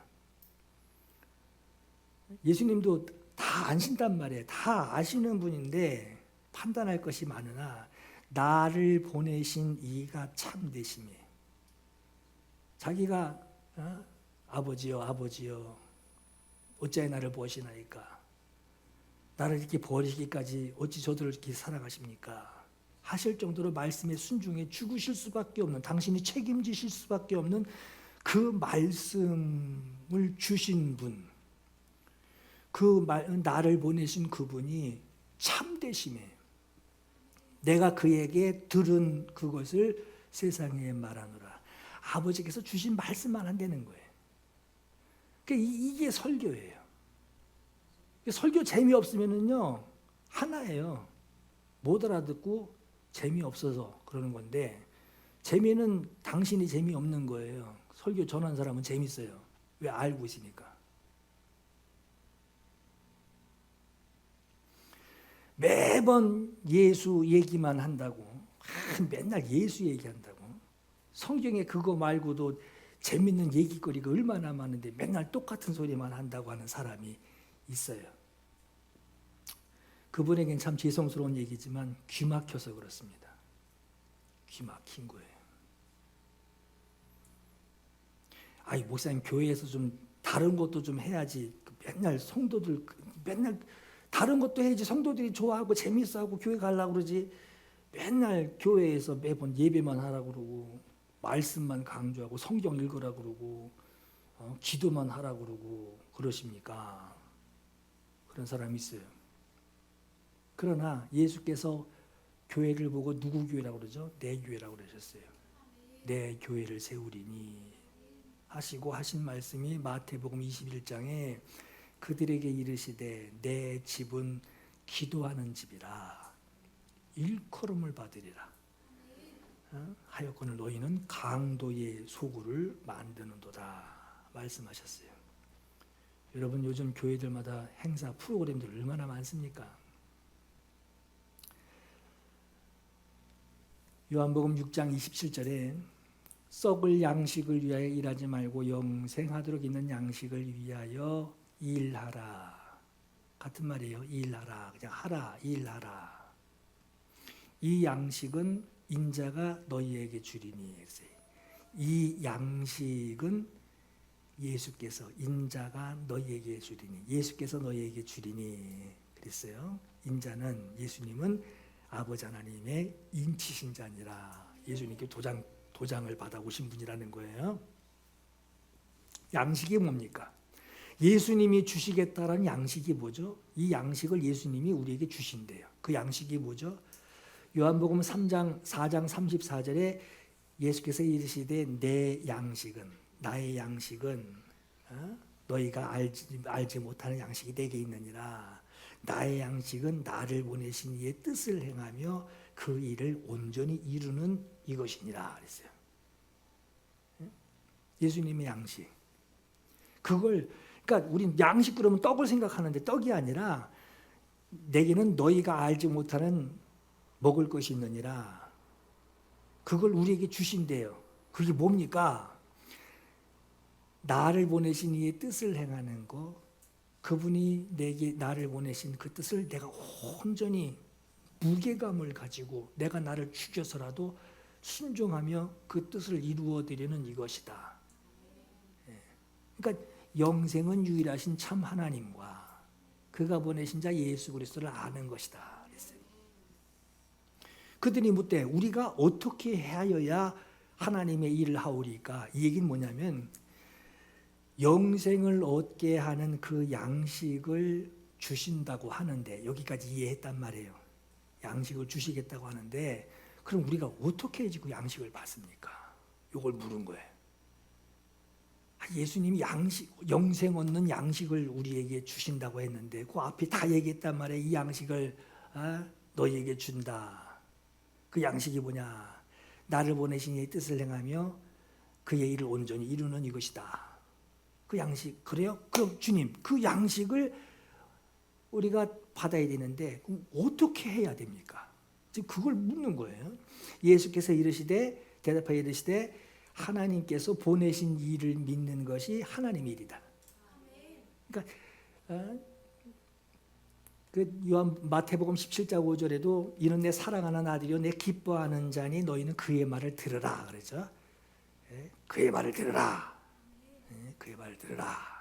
예수님도 다 아신단 말이에요. 다 아시는 분인데 판단할 것이 많으나 나를 보내신 이가 참되시니, 자기가 아버지여 아버지여 어찌하여 나를 버리시나이까, 나를 이렇게 버리시기까지 어찌 저들을 이렇게 살아가십니까 하실 정도로 말씀에 순종해 죽으실 수밖에 없는, 당신이 책임지실 수밖에 없는 그 말씀을 주신 분, 나를 보내신 그분이 참되심에 내가 그에게 들은 그것을 세상에 말하노라. 아버지께서 주신 말씀만 한다는 거예요. 그러니까 이게 설교예요. 설교 재미없으면은요 하나예요. 못 알아듣고 재미없어서 그러는 건데, 재미는 당신이 재미없는 거예요. 설교 전한 사람은 재밌어요. 왜? 알고 있으니까. 매번 예수 얘기만 한다고, 맨날 예수 얘기한다고, 성경에 그거 말고도 재밌는 얘기거리가 얼마나 많은데 맨날 똑같은 소리만 한다고 하는 사람이 있어요. 그분에겐 참 죄송스러운 얘기지만 귀 막혀서 그렇습니다. 귀 막힌 거예요. 아이 목사님 교회에서 좀 다른 것도 좀 해야지, 맨날 성도들 맨날 다른 것도 해야지 성도들이 좋아하고 재밌어하고 교회 가려고 그러지, 맨날 교회에서 매번 예배만 하라고 그러고 말씀만 강조하고 성경 읽으라고 그러고 기도만 하라고 그러고 그러십니까? 그런 사람이 있어요. 그러나 예수께서 교회를 보고 누구 교회라고 그러죠? 내 교회라고 그러셨어요. 내 교회를 세우리니 하시고 하신 말씀이 마태복음 21장에 그들에게 이르시되 내 집은 기도하는 집이라 일컬음을 받으리라 하였거늘 너희는 강도의 소굴을 만드는도다 말씀하셨어요. 여러분 요즘 교회들마다 행사 프로그램들 얼마나 많습니까? 요한복음 6장 27절에 썩을 양식을 위하여 일하지 말고 영생하도록 있는 양식을 위하여 일하라. 같은 말이에요. 일하라. 그냥 하라. 일하라. 이 양식은 인자가 너희에게 주리니. 이 양식은 예수께서, 인자가 너희에게 주리니, 예수께서 너희에게 주리니 그랬어요. 인자는, 예수님은 아버지 하나님의 인치신 자니라. 예수님께 도장을 받아 오신 분이라는 거예요. 양식이 뭡니까? 예수님이 주시겠다라는 양식이 뭐죠? 이 양식을 예수님이 우리에게 주신대요. 그 양식이 뭐죠? 요한복음 4장 34절에 예수께서 이르시되 내 양식은, 나의 양식은 너희가 알지 못하는 양식이 내게 있느니라. 나의 양식은 나를 보내신 이의 뜻을 행하며 그 일을 온전히 이루는 이것이니라 그랬어요. 예수님의 양식. 그러니까 우린 양식 그러면 떡을 생각하는데 떡이 아니라 내게는 너희가 알지 못하는 먹을 것이 있느니라. 그걸 우리에게 주신대요. 그게 뭡니까? 나를 보내신 이의 뜻을 행하는 거, 그분이 내게 나를 보내신 그 뜻을 내가 온전히 무게감을 가지고 내가 나를 죽여서라도 순종하며 그 뜻을 이루어드리는 이것이다. 그러니까 영생은 유일하신 참 하나님과 그가 보내신 자 예수 그리스도를 아는 것이다. 그랬어요. 그들이 묻되 우리가 어떻게 하여야 하나님의 일을 하오리까? 이 얘기는 뭐냐면 영생을 얻게 하는 그 양식을 주신다고 하는데, 여기까지 이해했단 말이에요. 양식을 주시겠다고 하는데 그럼 우리가 어떻게 해야지 그 양식을 받습니까? 이걸 물은 거예요. 예수님이 영생 얻는 양식을 우리에게 주신다고 했는데 그 앞에 다 얘기했단 말이에요. 이 양식을 너희에게 준다. 그 양식이 뭐냐? 나를 보내신 이의 뜻을 행하며 그의 일을 온전히 이루는 이것이다. 그 양식, 그래요? 그럼 주님, 그 양식을 우리가 받아야 되는데 그럼 어떻게 해야 됩니까? 지금 그걸 묻는 거예요. 예수께서 대답하여 이르시되 하나님께서 보내신 일을 믿는 것이 하나님의 일이다. 그러니까 그 마태복음 17장 5절에도 이는 내 사랑하는 아들이요 내 기뻐하는 자니 너희는 그의 말을 들으라 그러죠. 그의 말을 들으라. 그의 말을 들으라.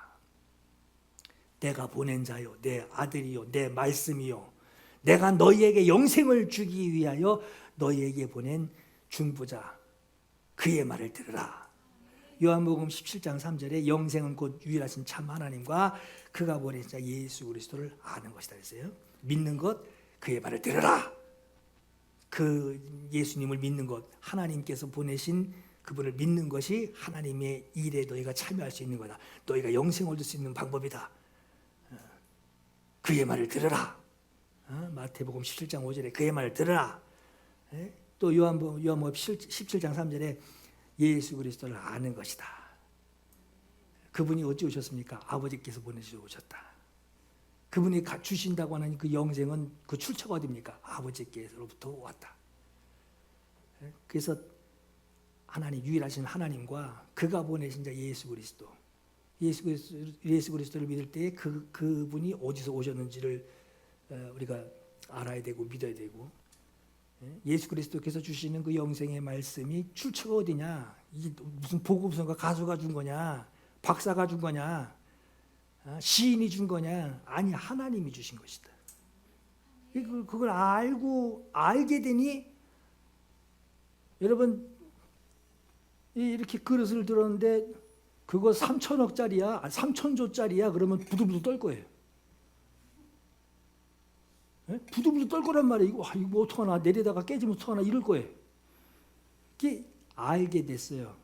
내가 보낸 자요 내 아들이요 내 말씀이요 내가 너희에게 영생을 주기 위하여 너희에게 보낸 중보자 그의 말을 들으라. 요한복음 17장 3절에 영생은 곧 유일하신 참 하나님과 그가 보내신 자 예수 그리스도를 아는 것이다 그랬어요. 믿는 것, 그의 말을 들으라. 그 예수님을 믿는 것, 하나님께서 보내신 그분을 믿는 것이 하나님의 일에 너희가 참여할 수 있는 거다. 너희가 영생을 얻을 수 있는 방법이다. 그의 말을 들으라. 마태복음 17장 5절에 그의 말을 들으라. 또 요한복음 17장 3절에 예수 그리스도를 아는 것이다. 그분이 어찌 오셨습니까? 아버지께서 보내주셔 오셨다. 그분이 주신다고 하는 그 영생은 그 출처가 어디입니까? 아버지께서로부터 왔다. 그래서 하나님, 유일하신 하나님과 그가 보내신 자 예수 그리스도를 믿을 때 그분이 어디서 오셨는지를 우리가 알아야 되고 믿어야 되고, 예수 그리스도께서 주시는 그 영생의 말씀이 출처가 어디냐? 이게 무슨 보급선가 가수가 준 거냐? 박사가 준 거냐? 시인이 준 거냐? 아니, 하나님이 주신 것이다. 그걸 알게 되니, 여러분 이렇게 그릇을 들었는데 그거 3천억짜리야, 3천조짜리야 그러면 부들부들 떨 거예요. 부들부들 떨 거란 말이에요. 이거 뭐 어떡하나, 내리다가 깨지면 어떡하나 이럴 거예요. 이게 알게 됐어요.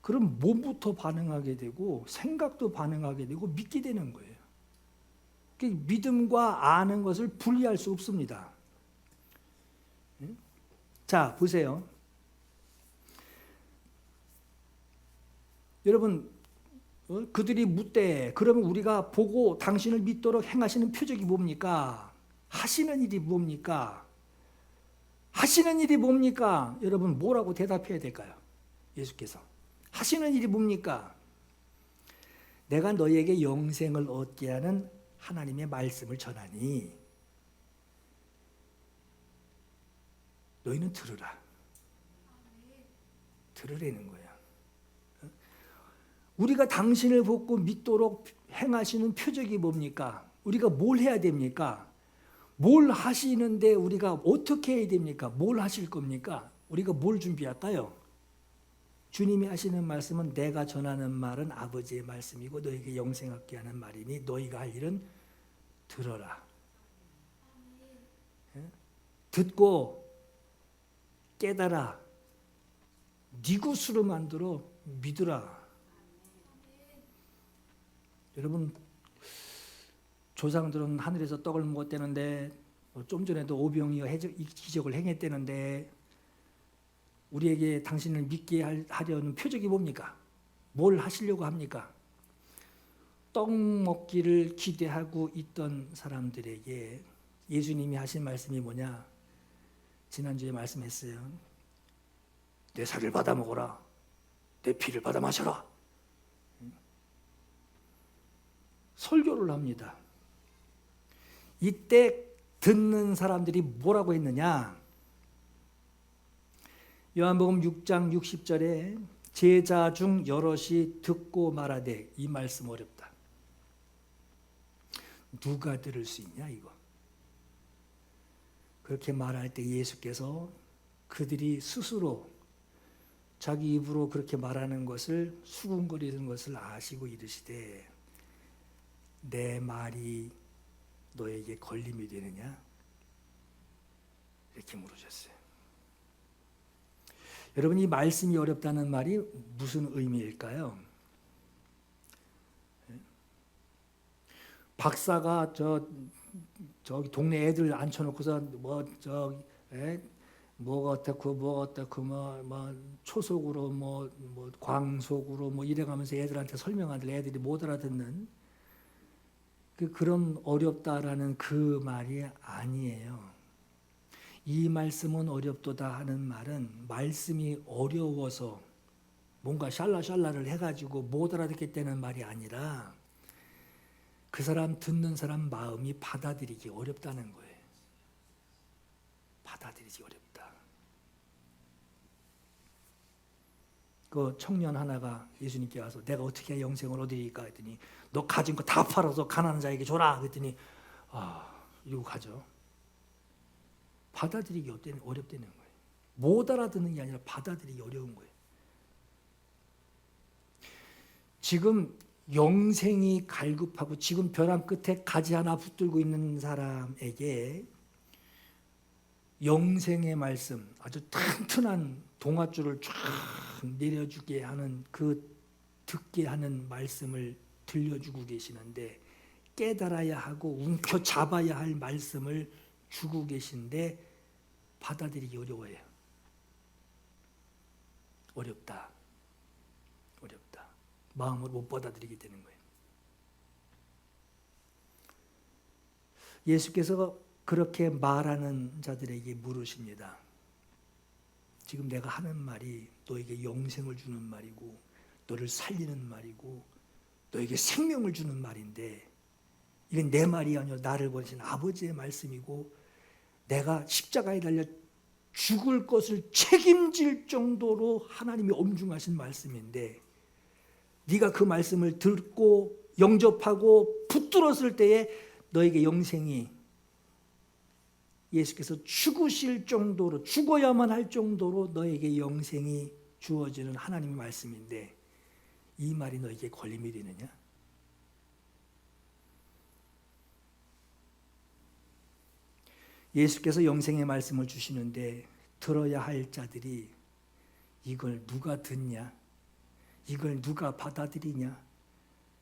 그럼 몸부터 반응하게 되고 생각도 반응하게 되고 믿게 되는 거예요. 믿음과 아는 것을 분리할 수 없습니다. 자, 보세요. 여러분, 그들이 묻되 그러면 우리가 보고 당신을 믿도록 행하시는 표적이 뭡니까? 하시는 일이 뭡니까? 하시는 일이 뭡니까? 여러분, 뭐라고 대답해야 될까요? 예수께서 하시는 일이 뭡니까? 내가 너희에게 영생을 얻게 하는 하나님의 말씀을 전하니 너희는 들으라. 들으라는 거야. 우리가 당신을 보고 믿도록 행하시는 표적이 뭡니까? 우리가 뭘 해야 됩니까? 뭘 하시는데 우리가 어떻게 해야 됩니까? 뭘 하실 겁니까? 우리가 뭘 준비할까요? 주님이 하시는 말씀은 내가 전하는 말은 아버지의 말씀이고 너에게 영생 얻게 하는 말이니 너희가 할 일은 들어라. 듣고 깨달아 네 것으로 만들어 믿으라. 여러분, 조상들은 하늘에서 떡을 먹었다는데, 좀 전에도 오병이어 기적을 행했다는데, 우리에게 당신을 믿게 하려는 표적이 뭡니까? 뭘 하시려고 합니까? 떡 먹기를 기대하고 있던 사람들에게 예수님이 하신 말씀이 뭐냐? 지난주에 말씀했어요. 내 살을 받아 먹어라. 내 피를 받아 마셔라. 설교를 합니다. 이때 듣는 사람들이 뭐라고 했느냐? 요한복음 6장 60절에 제자 중 여럿이 듣고 말하되, 이 말씀 어렵다. 누가 들을 수 있냐 이거. 그렇게 말할 때 예수께서 그들이 스스로 자기 입으로 그렇게 말하는 것을, 수군거리는 것을 아시고 이르시되, 내 말이 너에게 걸림이 되느냐? 이렇게 물으셨어요. 여러분, 이 말씀이 어렵다는 말이 무슨 의미일까요? 박사가 저기 동네 애들 앉혀놓고서 뭐가 어떻고 뭐 초속으로 뭐 광속으로 뭐 이래가면서 애들한테 설명하는데 애들이 못 알아듣는 그런 어렵다라는 그 말이 아니에요. 이 말씀은 어렵도다 하는 말은 말씀이 어려워서 뭔가 샬라샬라를 해가지고 못 알아듣겠다는 말이 아니라 그 사람 듣는 사람 마음이 받아들이기 어렵다는 거예요. 받아들이기 어렵다. 그 청년 하나가 예수님께 와서 내가 어떻게 영생을 얻으리까 했더니 너 가진 거 다 팔아서 가난한 자에게 줘라 그랬더니 이러고 가죠. 받아들이기 어렵다는 거예요. 못 알아듣는 게 아니라 받아들이기 어려운 거예요. 지금 영생이 갈급하고 지금 벼랑 끝에 가지 하나 붙들고 있는 사람에게 영생의 말씀, 아주 튼튼한 동아줄을 쫙 내려주게 하는 그 듣게 하는 말씀을 들려주고 계시는데, 깨달아야 하고 움켜잡아야 할 말씀을 주고 계신데 받아들이기 어려워요. 어렵다. 마음으로 못 받아들이게 되는 거예요. 예수께서 그렇게 말하는 자들에게 물으십니다. 지금 내가 하는 말이 너에게 영생을 주는 말이고 너를 살리는 말이고 너에게 생명을 주는 말인데, 이건 내 말이 아니라 나를 보내신 아버지의 말씀이고 내가 십자가에 달려 죽을 것을 책임질 정도로 하나님이 엄중하신 말씀인데, 네가 그 말씀을 듣고 영접하고 붙들었을 때에 너에게 영생이, 예수께서 죽으실 정도로, 죽어야만 할 정도로 너에게 영생이 주어지는 하나님의 말씀인데 이 말이 너에게 걸림이 되느냐? 예수께서 영생의 말씀을 주시는데 들어야 할 자들이 이걸 누가 듣냐? 이걸 누가 받아들이냐?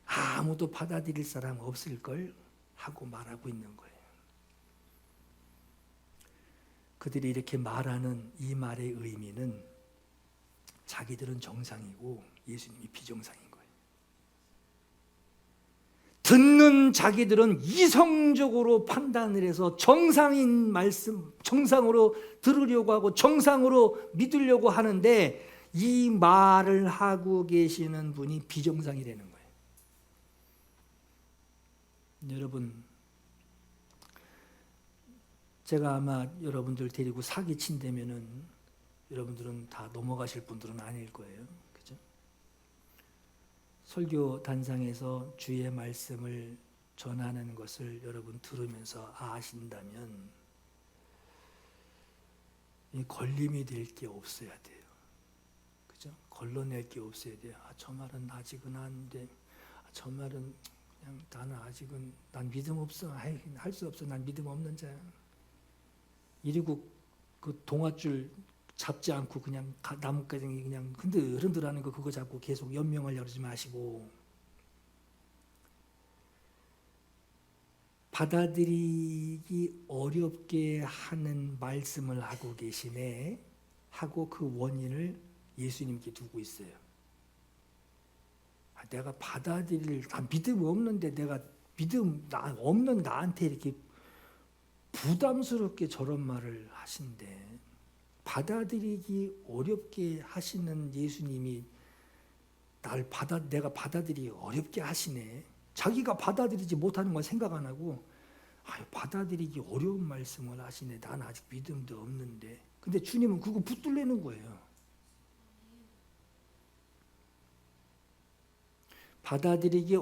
아무도 받아들일 사람 없을걸 하고 말하고 있는 거예요. 그들이 이렇게 말하는 이 말의 의미는 자기들은 정상이고 예수님이 비정상인 거예요. 듣는 자기들은 이성적으로 판단을 해서 정상인 말씀, 정상으로 들으려고 하고 정상으로 믿으려고 하는데, 이 말을 하고 계시는 분이 비정상이 되는 거예요. 여러분, 제가 아마 여러분들 데리고 사기 친다면은 여러분들은 다 넘어가실 분들은 아닐 거예요. 그죠? 설교 단상에서 주의 말씀을 전하는 것을 여러분 들으면서 아신다면 이 걸림이 될 게 없어야 돼요. 그죠? 걸러낼 게 없어야 돼요. 저 말은 아직은 안 돼. 저 말은 그냥 나는 아직은 난 믿음 없어. 할 수 없어. 난 믿음 없는 자야. 이리고 그 동아줄 잡지 않고 그냥 나뭇가지 그냥 흔들흔들하는 거 그거 잡고 계속 연명하려고 그러지 마시고, 받아들이기 어렵게 하는 말씀을 하고 계시네 하고 그 원인을 예수님께 두고 있어요. 내가 받아들일, 믿음 없는데 내가 믿음 없는 나한테 이렇게 부담스럽게 저런 말을 하신대. 받아들이기 어렵게 하시는 예수님이 내가 받아들이기 어렵게 하시네. 자기가 받아들이지 못하는 건 생각 안 하고 받아들이기 어려운 말씀을 하시네. 난 아직 믿음도 없는데. 근데 주님은 그거 붙들려는 거예요. 받아들이기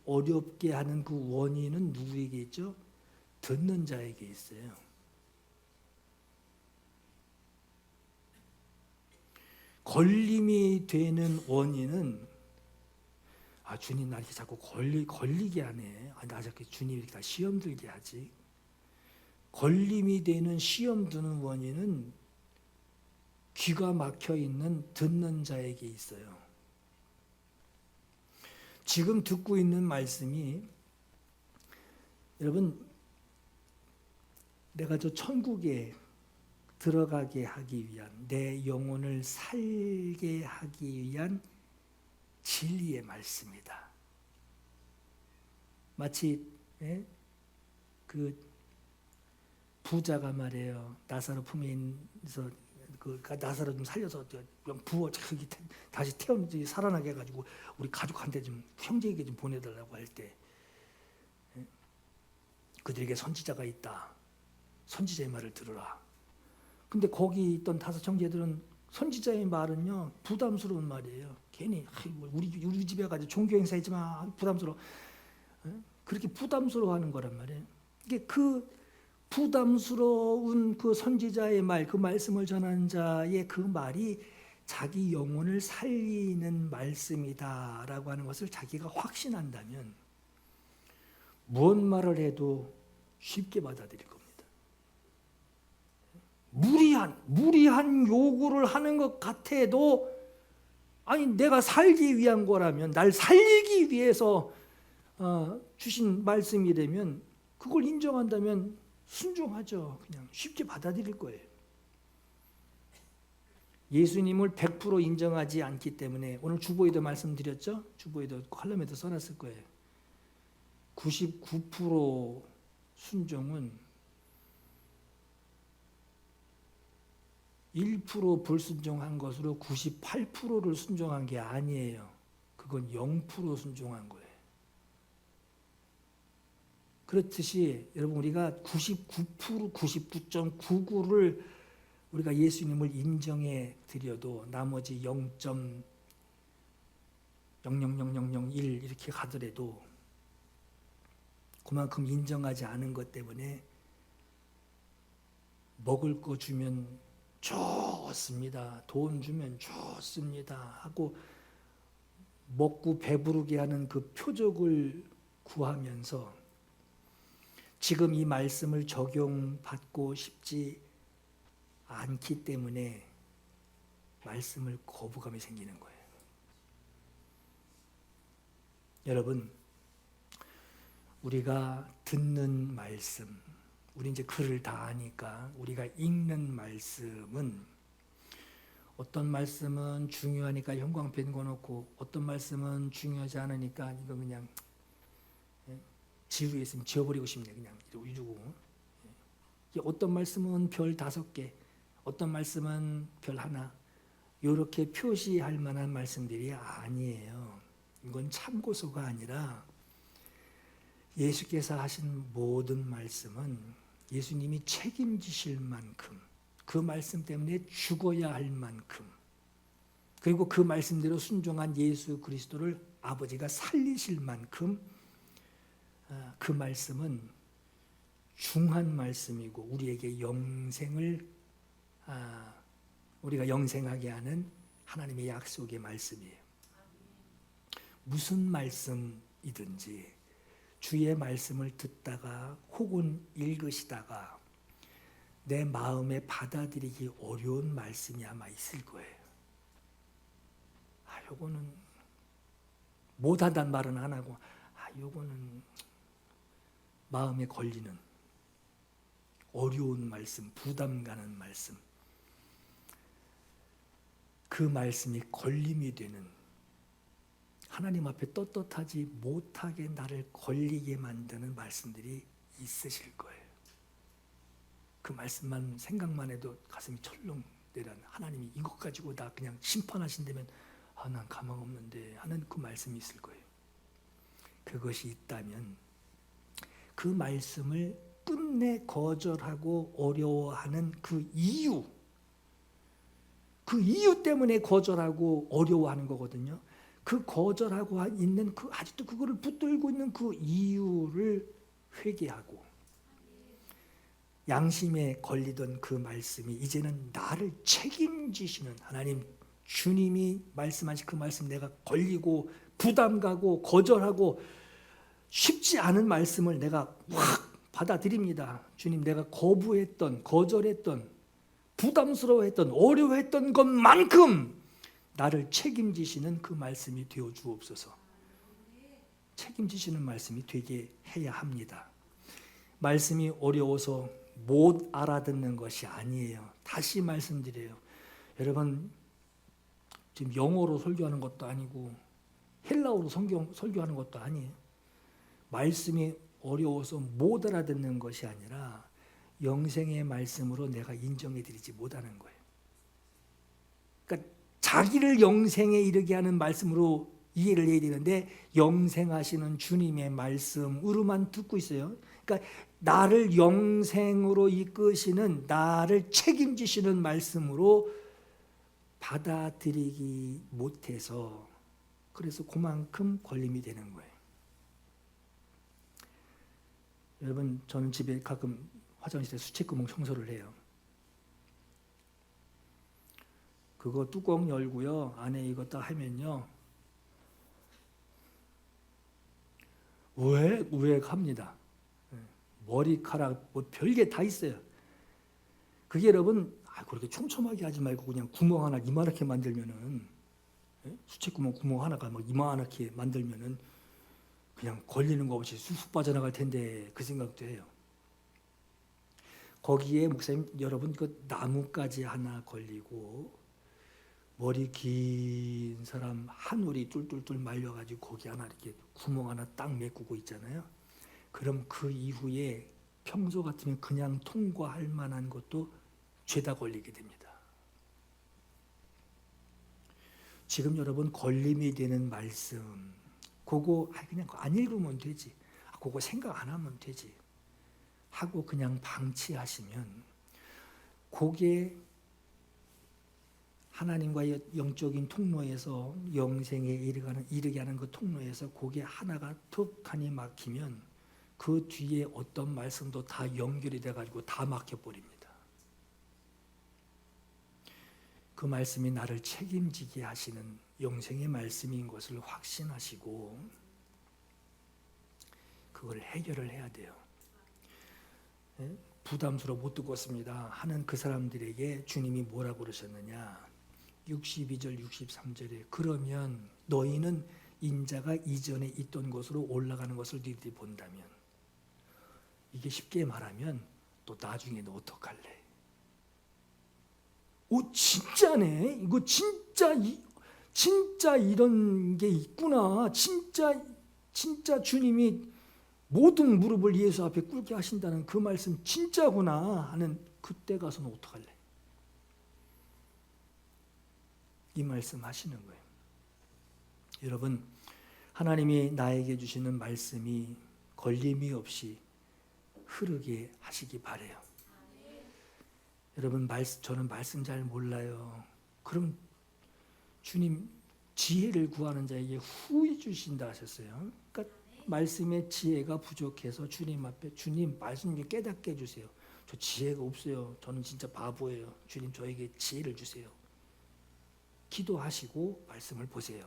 어렵게 하는 그 원인은 누구에게 있죠? 듣는 자에게 있어요. 걸림이 되는 원인은 주님 나 이렇게 자꾸 걸리게 하네. 나 자꾸 주님 이렇게 다 시험 들게 하지. 걸림이 되는 시험 드는 원인은 귀가 막혀 있는 듣는 자에게 있어요. 지금 듣고 있는 말씀이 여러분 내가 저 천국에 들어가게 하기 위한 내 영혼을 살게 하기 위한 진리의 말씀이다. 마치 그 부자가 말이에요. 나사로 품에 있어서 그 나사로 좀 살려서 부어 저기 다시 태어나지 살아나게 해가지고 우리 가족한테 좀 형제에게 좀 보내달라고 할 때 그들에게 선지자가 있다. 선지자의 말을 들으라. 근데 거기 있던 5 형제들은 선지자의 말은요 부담스러운 말이에요. 괜히 우리 집에 가서 종교 행사했지 마 부담스러워. 그렇게 부담스러워하는 거란 말이에요. 이게 그 부담스러운 그 선지자의 말, 그 말씀을 전하는 자의 그 말이 자기 영혼을 살리는 말씀이다라고 하는 것을 자기가 확신한다면 무슨 말을 해도 쉽게 받아들일 겁니다. 무리한 요구를 하는 것 같아도 내가 살기 위한 거라면 날 살리기 위해서 주신 말씀이라면 그걸 인정한다면 순종하죠. 그냥 쉽게 받아들일 거예요. 예수님을 100% 인정하지 않기 때문에 오늘 주보에도 말씀드렸죠. 주보에도 칼럼에도 써놨을 거예요. 99% 순종은 1% 불순종한 것으로 98%를 순종한 게 아니에요. 그건 0% 순종한 거예요. 그렇듯이 여러분 우리가 99%, 99.99를 우리가 예수님을 인정해 드려도 나머지 0.00001 이렇게 가더라도 그만큼 인정하지 않은 것 때문에 먹을 거 주면 좋습니다. 돈 주면 좋습니다. 하고 먹고 배부르게 하는 그 표적을 구하면서 지금 이 말씀을 적용받고 싶지 않기 때문에 말씀을 거부감이 생기는 거예요. 여러분, 우리가 듣는 말씀, 우리 이제 글을 다 아니까 우리가 읽는 말씀은 어떤 말씀은 중요하니까 형광펜 꺼놓고 어떤 말씀은 중요하지 않으니까 이거 그냥 지우개 있으면 지워버리고 싶네. 그냥 이러고. 어떤 말씀은 별 5개, 어떤 말씀은 별 1 이렇게 표시할 만한 말씀들이 아니에요. 이건 참고서가 아니라 예수께서 하신 모든 말씀은 예수님이 책임지실 만큼 그 말씀 때문에 죽어야 할 만큼 그리고 그 말씀대로 순종한 예수 그리스도를 아버지가 살리실 만큼 그 말씀은 중한 말씀이고 우리에게 영생을 우리가 영생하게 하는 하나님의 약속의 말씀이에요. 무슨 말씀이든지 주의 말씀을 듣다가 혹은 읽으시다가 내 마음에 받아들이기 어려운 말씀이 아마 있을 거예요. 요거는 못하단 말은 안 하고 요거는 마음에 걸리는 어려운 말씀, 부담 가는 말씀, 그 말씀이 걸림이 되는 하나님 앞에 떳떳하지 못하게 나를 걸리게 만드는 말씀들이 있으실 거예요. 그 말씀만 생각만 해도 가슴이 철렁 내려. 하나님이 이것 가지고 나 그냥 심판하신다면 난 가망 없는데 하는 그 말씀이 있을 거예요. 그것이 있다면 그 말씀을 끝내 거절하고 어려워하는 그 이유 때문에 거절하고 어려워하는 거거든요. 그 거절하고 있는 그 아직도 그거를 붙들고 있는 그 이유를 회개하고 양심에 걸리던 그 말씀이 이제는 나를 책임지시는 하나님, 주님이 말씀하신 그 말씀 내가 걸리고 부담 가고 거절하고 쉽지 않은 말씀을 내가 확 받아들입니다. 주님, 내가 거부했던, 거절했던, 부담스러워했던, 어려워했던 것만큼 나를 책임지시는 그 말씀이 되어 주옵소서. 책임지시는 말씀이 되게 해야 합니다. 말씀이 어려워서 못 알아듣는 것이 아니에요. 다시 말씀드려요. 여러분, 지금 영어로 설교하는 것도 아니고 헬라어로 설교하는 것도 아니에요. 말씀이 어려워서 못 알아듣는 것이 아니라 영생의 말씀으로 내가 인정해드리지 못하는 거예요. 그러니까 자기를 영생에 이르게 하는 말씀으로 이해를 해야 되는데 영생하시는 주님의 말씀으로만 듣고 있어요. 그러니까 나를 영생으로 이끄시는, 나를 책임지시는 말씀으로 받아들이기 못해서 그래서 그만큼 걸림이 되는 거예요. 여러분, 저는 집에 가끔 화장실에 수채구멍 청소를 해요. 그거 뚜껑 열고요, 안에 이거 딱 하면요, 우액합니다. 머리카락 뭐 별게 다 있어요. 그게 여러분, 그렇게 촘촘하게 하지 말고 그냥 구멍 하나 이만하게 만들면은, 수채구멍 구멍 하나가 막 이만하게 만들면은 그냥 걸리는 거 없이 쑥쑥 빠져나갈 텐데 그 생각도 해요. 거기에 목사님, 여러분, 그 나뭇가지 하나 걸리고 머리 긴 사람 한 올이 뚫뚫뚫 말려가지고 거기 하나 이렇게 구멍 하나 딱 메꾸고 있잖아요. 그럼 그 이후에 평소 같으면 그냥 통과할 만한 것도 죄다 걸리게 됩니다. 지금 여러분 걸림이 되는 말씀, 그거 그냥 안 읽으면 되지, 그거 생각 안 하면 되지 하고 그냥 방치하시면 그게 하나님과의 영적인 통로에서 영생에 이르게 하는 그 통로에서 그게 하나가 툭하니 막히면 그 뒤에 어떤 말씀도 다 연결이 돼가지고 다 막혀버립니다. 그 말씀이 나를 책임지게 하시는 영생의 말씀인 것을 확신하시고 그걸 해결을 해야 돼요. 부담스러워 못 듣겠습니다 하는 그 사람들에게 주님이 뭐라고 그러셨느냐, 62절 63절에 그러면 너희는 인자가 이전에 있던 곳으로 올라가는 것을 너희들이 본다면, 이게 쉽게 말하면 또 나중에 너 어떡할래? 오, 진짜네. 이거 진짜 이런 게 있구나. 진짜 주님이 모든 무릎을 예수 앞에 꿇게 하신다는 그 말씀 진짜구나 하는 그때 가서는 어떡할래? 이 말씀 하시는 거예요. 여러분, 하나님이 나에게 주시는 말씀이 걸림이 없이 흐르게 하시기 바라요. 여러분, 저는 말씀 잘 몰라요. 그럼 주님 지혜를 구하는 자에게 후히 주신다 하셨어요. 그러니까 말씀의 지혜가 부족해서 주님 앞에, 주님 말씀 좀 깨닫게 해주세요. 저 지혜가 없어요. 저는 진짜 바보예요. 주님 저에게 지혜를 주세요. 기도하시고 말씀을 보세요.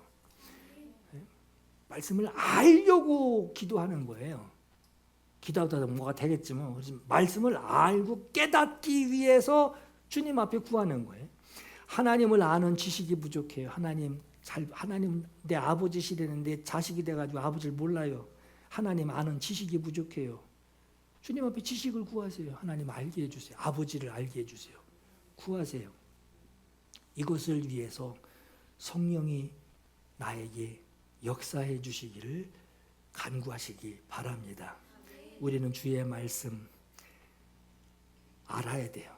말씀을 알려고 기도하는 거예요. 기도하다 뭐가 되겠지 뭐. 말씀을 알고 깨닫기 위해서 주님 앞에 구하는 거예요. 하나님을 아는 지식이 부족해요. 하나님 내 아버지시라는데 자식이 돼가지고 아버지를 몰라요. 하나님 아는 지식이 부족해요. 주님 앞에 지식을 구하세요. 하나님 알게 해주세요. 아버지를 알게 해주세요. 구하세요. 이것을 위해서 성령이 나에게 역사해 주시기를 간구하시기 바랍니다. 우리는 주의 말씀 알아야 돼요.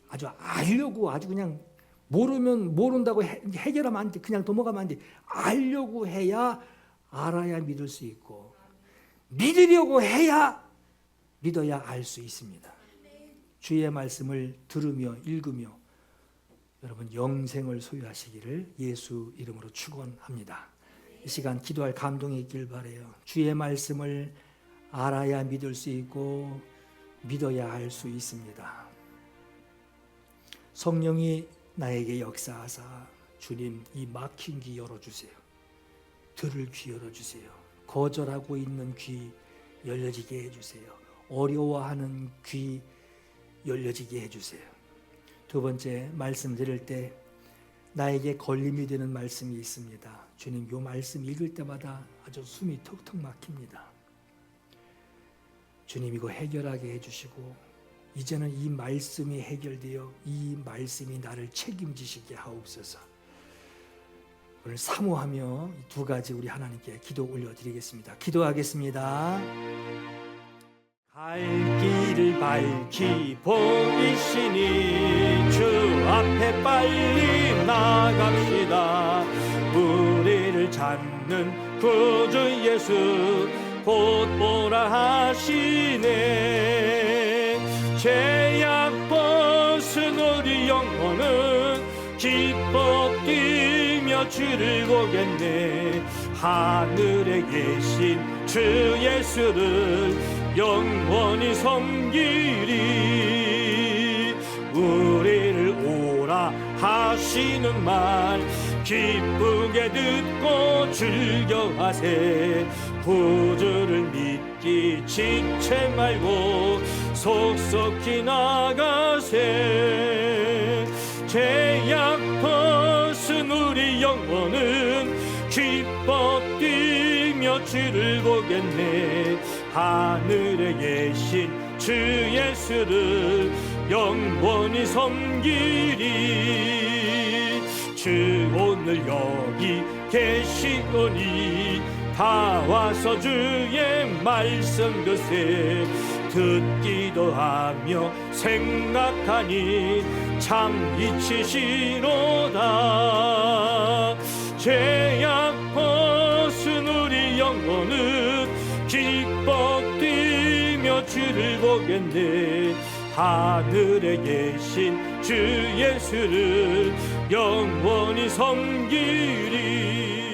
아주 알려고 아주 그냥 모르면 모른다고 해결하면 안 돼. 그냥 넘어가면 안 돼. 알려고 해야 알아야 믿을 수 있고 믿으려고 해야 믿어야 알 수 있습니다. 주의 말씀을 들으며 읽으며 여러분 영생을 소유하시기를 예수 이름으로 축원합니다. 이 시간 기도할 감동이 있길 바라요. 주의 말씀을 알아야 믿을 수 있고 믿어야 할 수 있습니다. 성령이 나에게 역사하사 주님 이 막힌 귀 열어주세요. 들을 귀 열어주세요. 거절하고 있는 귀 열려지게 해주세요. 어려워하는 귀 열려지게 해주세요. 두 번째, 말씀 드릴 때 나에게 걸림이 되는 말씀이 있습니다. 주님, 이 말씀 읽을 때마다 아주 숨이 턱턱 막힙니다. 주님, 이거 해결하게 해주시고 이제는 이 말씀이 해결되어 이 말씀이 나를 책임지시게 하옵소서. 오늘 사모하며 이 두 가지 우리 하나님께 기도 올려드리겠습니다. 기도하겠습니다. 갈 길을 밝히 보이시니 주 앞에 빨리 나갑시다. 우리를 찾는 구주 예수 곧 오라 하시네. 죄악 벗은 우리 영혼은 기뻐 뛰며 주를 보겠네. 하늘에 계신 주 예수를 영원히 섬기리. 우리를 오라 하시는 말 기쁘게 듣고 즐겨하세. 구주를 믿기 지체 말고 속속히 나가세. 죄악 벗은 우리 영혼은 기뻐 뛰며 주를 보겠네. 하늘에 계신 주 예수를 영원히 섬기리. 주 오늘 여기 계시오니 다 와서 주의 말씀 듣세. 듣기도 하며 생각하니 참 이치시로다. 죄악 벗은 우리 영혼은 기뻐 뛰며 주를 보겠네. 하늘에 계신 주 예수를 영원히 섬기리.